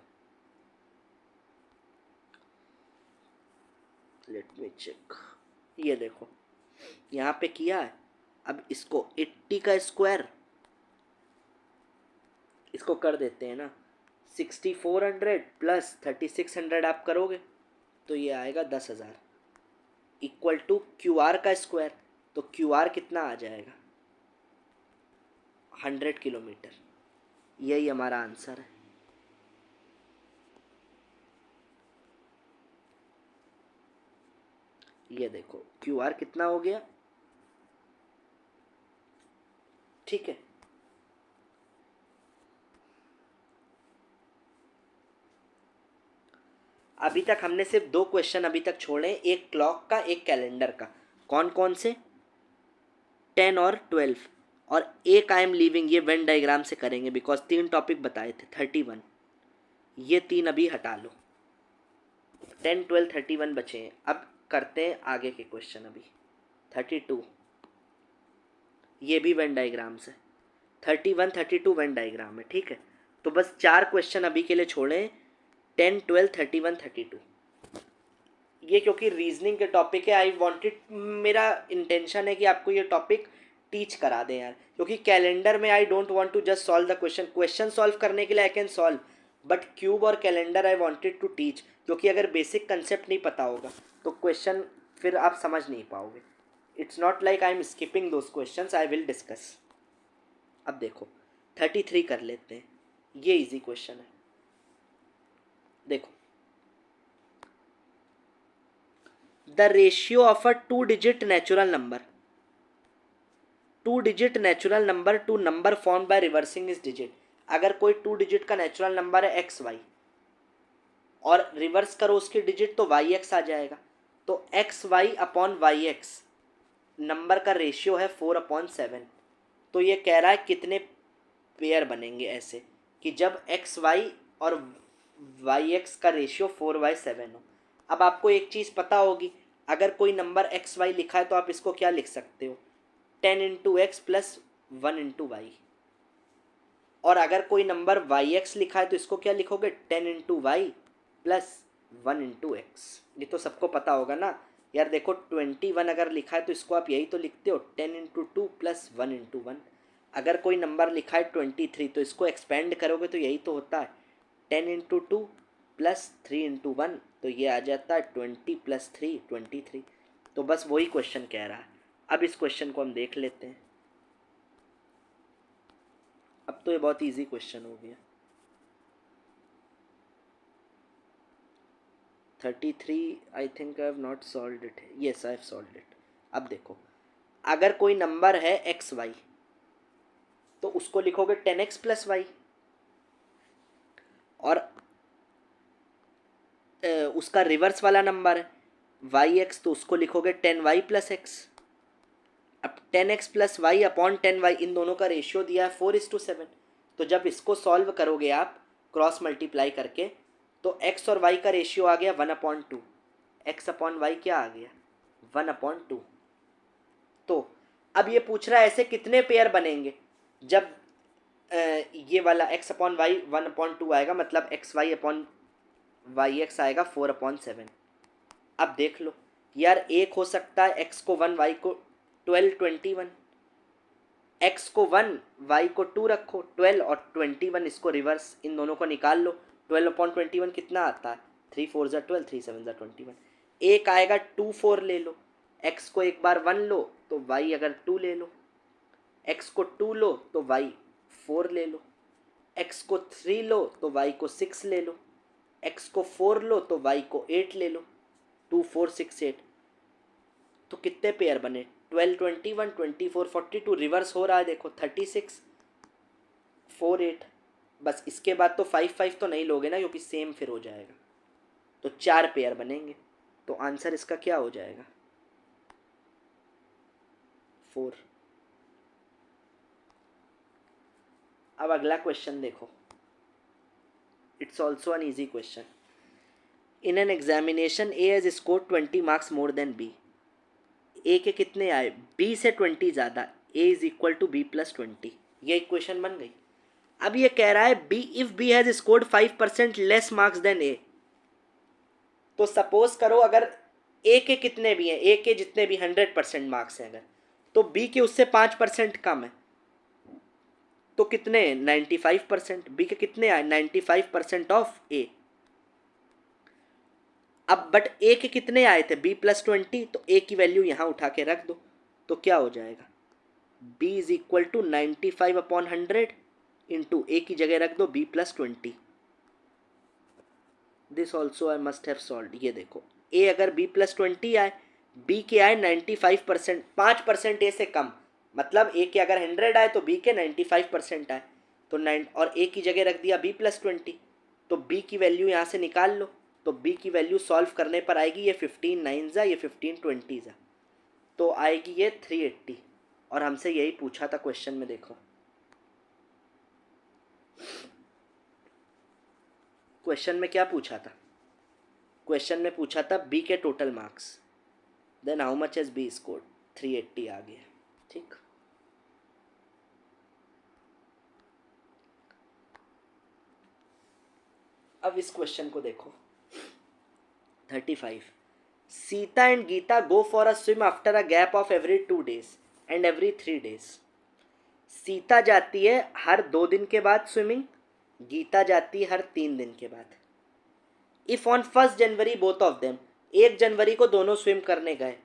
लेट मी चेक। ये देखो यहाँ पे किया है। अब इसको 80 का स्क्वायर, इसको कर देते हैं ना, 6400 प्लस 3600 आप करोगे तो ये आएगा 10,000 इक्वल टू क्यू आर का स्क्वायर। तो क्यू आर कितना आ जाएगा? 100 किलोमीटर। यही हमारा आंसर है। ये देखो क्यू आर कितना हो गया, ठीक है। अभी तक हमने सिर्फ 2 क्वेश्चन अभी तक छोड़े, एक क्लॉक का एक कैलेंडर का। कौन कौन से? 10 और 12, और एक आई एम लीविंग, ये वेन डायग्राम से करेंगे बिकॉज 3 टॉपिक बताए थे। 31, ये 3 अभी हटा लो। 10, 12, 31 बचे हैं। अब करते हैं आगे के क्वेश्चन। अभी 32, ये भी वेन डायग्राम से। 31, 32 वेन डायग्राम है, ठीक है। तो बस 4 क्वेश्चन अभी के लिए छोड़े, 10, 12, 31, 32। ये क्योंकि रीजनिंग के टॉपिक है, आई वांटेड, मेरा इंटेंशन है कि आपको ये टॉपिक टीच करा दें यार, क्योंकि कैलेंडर में I don't want to just solve the question solve करने के लिए I can solve, but cube और calendar I wanted to teach, क्योंकि अगर बेसिक कंसेप्ट नहीं पता होगा तो क्वेश्चन फिर आप समझ नहीं पाओगे। It's not like I am skipping those questions, I will discuss. अब देखो 33 कर लेते हैं, ये इजी क्वेश्चन है। देखो, the ratio of a 2 digit natural number, 2 digit natural number to number form by reversing इस डिजिट। अगर कोई 2 डिजिट का नेचुरल नंबर है एक्स वाई, और रिवर्स करो उसके डिजिट तो वाई एक्स आ जाएगा। तो X Y upon Y X number का रेशियो है 4/7। तो ये कह रहा है कितने पेयर बनेंगे ऐसे कि जब एक्स वाई और वाई एक्स का रेशियो 4/7 हो। अब आपको एक चीज़ पता होगी, अगर कोई नंबर एक्स वाई लिखा है तो आप इसको क्या लिख सकते हो, 10 into X plus 1 into Y. और अगर कोई नंबर वाई एक्स लिखा है तो इसको क्या लिखोगे, 10 into Y plus 1 into X. ये तो सबको पता होगा ना यार। देखो 21 अगर लिखा है तो इसको आप यही तो लिखते हो, 10 इंटू 2 प्लस 1 इंटू 1। अगर कोई नंबर लिखा है 23 तो इसको एक्सपेंड करोगे तो यही तो होता है, 10 इंटू 2 प्लस 3 इंटू 1, तो ये आ जाता है 20 प्लस 3 23। तो बस वही क्वेश्चन कह रहा है। अब इस क्वेश्चन को हम देख लेते हैं। अब तो ये बहुत इजी क्वेश्चन हो गया। 33 I think I have not solved it. Yes I have solved it. अब देखो, अगर कोई नंबर है एक्स वाई तो उसको लिखोगे 10x प्लस वाई, और उसका रिवर्स वाला नंबर है वाई एक्स तो उसको लिखोगे 10y प्लस एक्स। अब 10x plus Y upon 10y, इन दोनों का रेशियो दिया है 4:7। तो जब इसको सॉल्व करोगे आप क्रॉस मल्टीप्लाई करके, तो x और y का रेशियो आ गया 1/2। x अपॉन वाई क्या आ गया, 1/2। तो अब ये पूछ रहा है ऐसे कितने पेयर बनेंगे जब ये वाला x अपॉन वाई 1/2 आएगा, मतलब X Y upon Y X आएगा 4/7। अब देख लो यार, एक हो सकता है x को 1 y को 12 21, x को 1 y को 2 रखो 12, और 21 इसको रिवर्स, इन दोनों को निकाल लो। 12/21 कितना आता है, 3 4 ज़ा 12, 3 7 ज़ा 21। एक आएगा 2 4 ले लो, x को एक बार 1 लो तो y अगर 2 ले लो, x को 2 लो तो y 4 ले लो, x को 3 लो तो y को 6 ले लो, x को 4 लो तो y को 8 ले लो। 2 4 6 8, तो कितने पेयर बने, 12 21 24 42, रिवर्स हो रहा है देखो 36 4 8। बस इसके बाद तो 5 5 तो नहीं लोगे ना, क्योंकि सेम फिर हो जाएगा। तो 4 पेयर बनेंगे, तो आंसर इसका क्या हो जाएगा, 4। अब अगला क्वेश्चन देखो, it's also an easy question. In an examination A has score 20 marks more than B. A के कितने आए, बी से 20 ज़्यादा, A is equal to B plus 20। ये इक्वेशन बन गई। अब ये कह रहा है B, if B has scored 5% less marks than A. तो सपोज करो अगर ए के कितने भी हैं, ए के जितने भी 100% मार्क्स हैं अगर, तो बी के उससे 5% कम है, तो कितने 95%। बी के कितने आए, 95% ऑफ ए। अब बट ए के कितने आए थे, बी प्लस 20, तो ए की वैल्यू यहाँ उठा के रख दो, तो क्या हो जाएगा, b is equal to 95/100 into A की जगह रख दो b plus 20। This also I must have solve. ये देखो, a अगर b प्लस 20 आए बी के आए 95%, 5% ए से कम, मतलब ए के अगर 100 आए तो बी के 95% आए, तो 9 और ए की जगह रख दिया बी प्लस 20, तो बी की वैल्यू यहाँ से निकाल लो। तो बी की वैल्यू सॉल्व करने पर आएगी ये 15 9 ये 15 20, तो आएगी ये 380। और हमसे यही पूछा था क्वेश्चन में, देखो क्वेश्चन में क्या पूछा था, क्वेश्चन में पूछा था बी के total marks, then how much as B scored, 380 आ गया। ठीक, अब इस क्वेश्चन को देखो 35, Sita and Gita go for a swim after a gap of every 2 days and every 3 days। Sita जाती है हर 2 दिन के बाद स्विमिंग, गीता जाती है हर 3 दिन के बाद। If on 1 January both of them, 1 जनवरी को दोनों स्विम करने गए,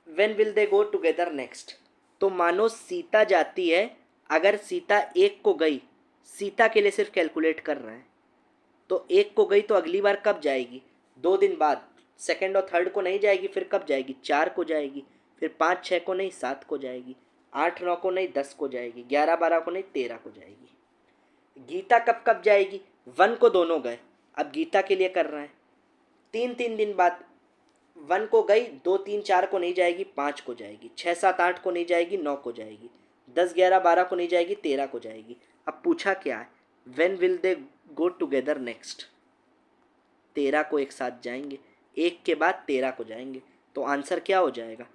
when will they go together next. तो मानो सीता जाती है, अगर सीता 1 को गई, सीता के लिए सिर्फ कैलकुलेट कर रहे हैं, तो 1 को गई तो अगली बार कब जाएगी, 2 दिन बाद, सेकंड और थर्ड को नहीं जाएगी, फिर कब जाएगी, 4 को जाएगी, फिर 5 6 को नहीं 7 को जाएगी, 8 9 को नहीं 10 को जाएगी, 11 12 को नहीं 13 को जाएगी। गीता कब कब जाएगी, 1 को दोनों गए, अब गीता के लिए कर रहे हैं, 3 दिन बाद 1 को गई, 2 3 4 को नहीं जाएगी, 5 को जाएगी, 6 7 8 को नहीं जाएगी, 9 को जाएगी, 10 11 12 को नहीं जाएगी, 13 को जाएगी। अब पूछा क्या है, when will they go together next, 13 को एक साथ जाएंगे, 1 के बाद 13 को जाएंगे, तो आंसर क्या हो जाएगा,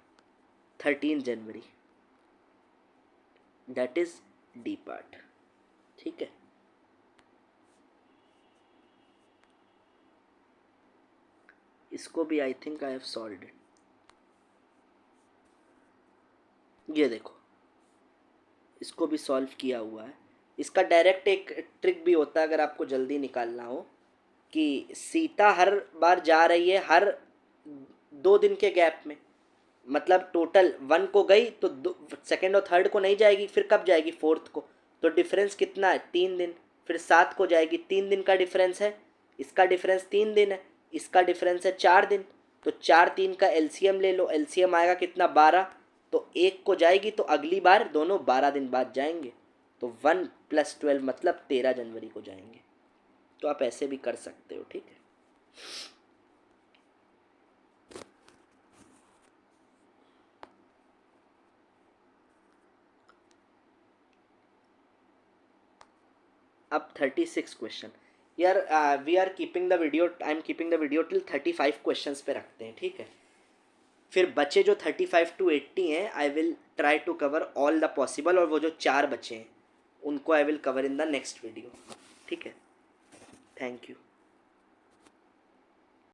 13 जनवरी, दैट इज डी पार्ट। ठीक है, इसको भी I think I have solved it. ये देखो, इसको भी सॉल्व किया हुआ है। इसका डायरेक्ट एक ट्रिक भी होता है अगर आपको जल्दी निकालना हो, कि सीता हर बार जा रही है हर 2 दिन के गैप में, मतलब टोटल 1 को गई तो सेकंड और थर्ड को नहीं जाएगी, फिर कब जाएगी, 4th को, तो डिफरेंस कितना है, 3 दिन, फिर 7 को जाएगी, 3 दिन का डिफरेंस है, इसका डिफरेंस 3 दिन है, इसका डिफरेंस है 4 दिन, तो 4 3 का एलसीएम ले लो, एलसीएम आएगा कितना, 12, तो 1 को जाएगी तो अगली बार दोनों 12 दिन बाद जाएंगे, तो 1 + 12 मतलब 13 जनवरी को जाएंगे। तो आप ऐसे भी कर सकते हो। ठीक है, अब 36 क्वेश्चन, यार we are keeping the video, I am keeping the video till 35 questions पे रखते हैं। ठीक है, फिर बचे जो 35 to 80 हैं, I will try to cover all the possible, और वो जो 4 बचे हैं उनको I will cover in the next video. ठीक है, थैंक यू।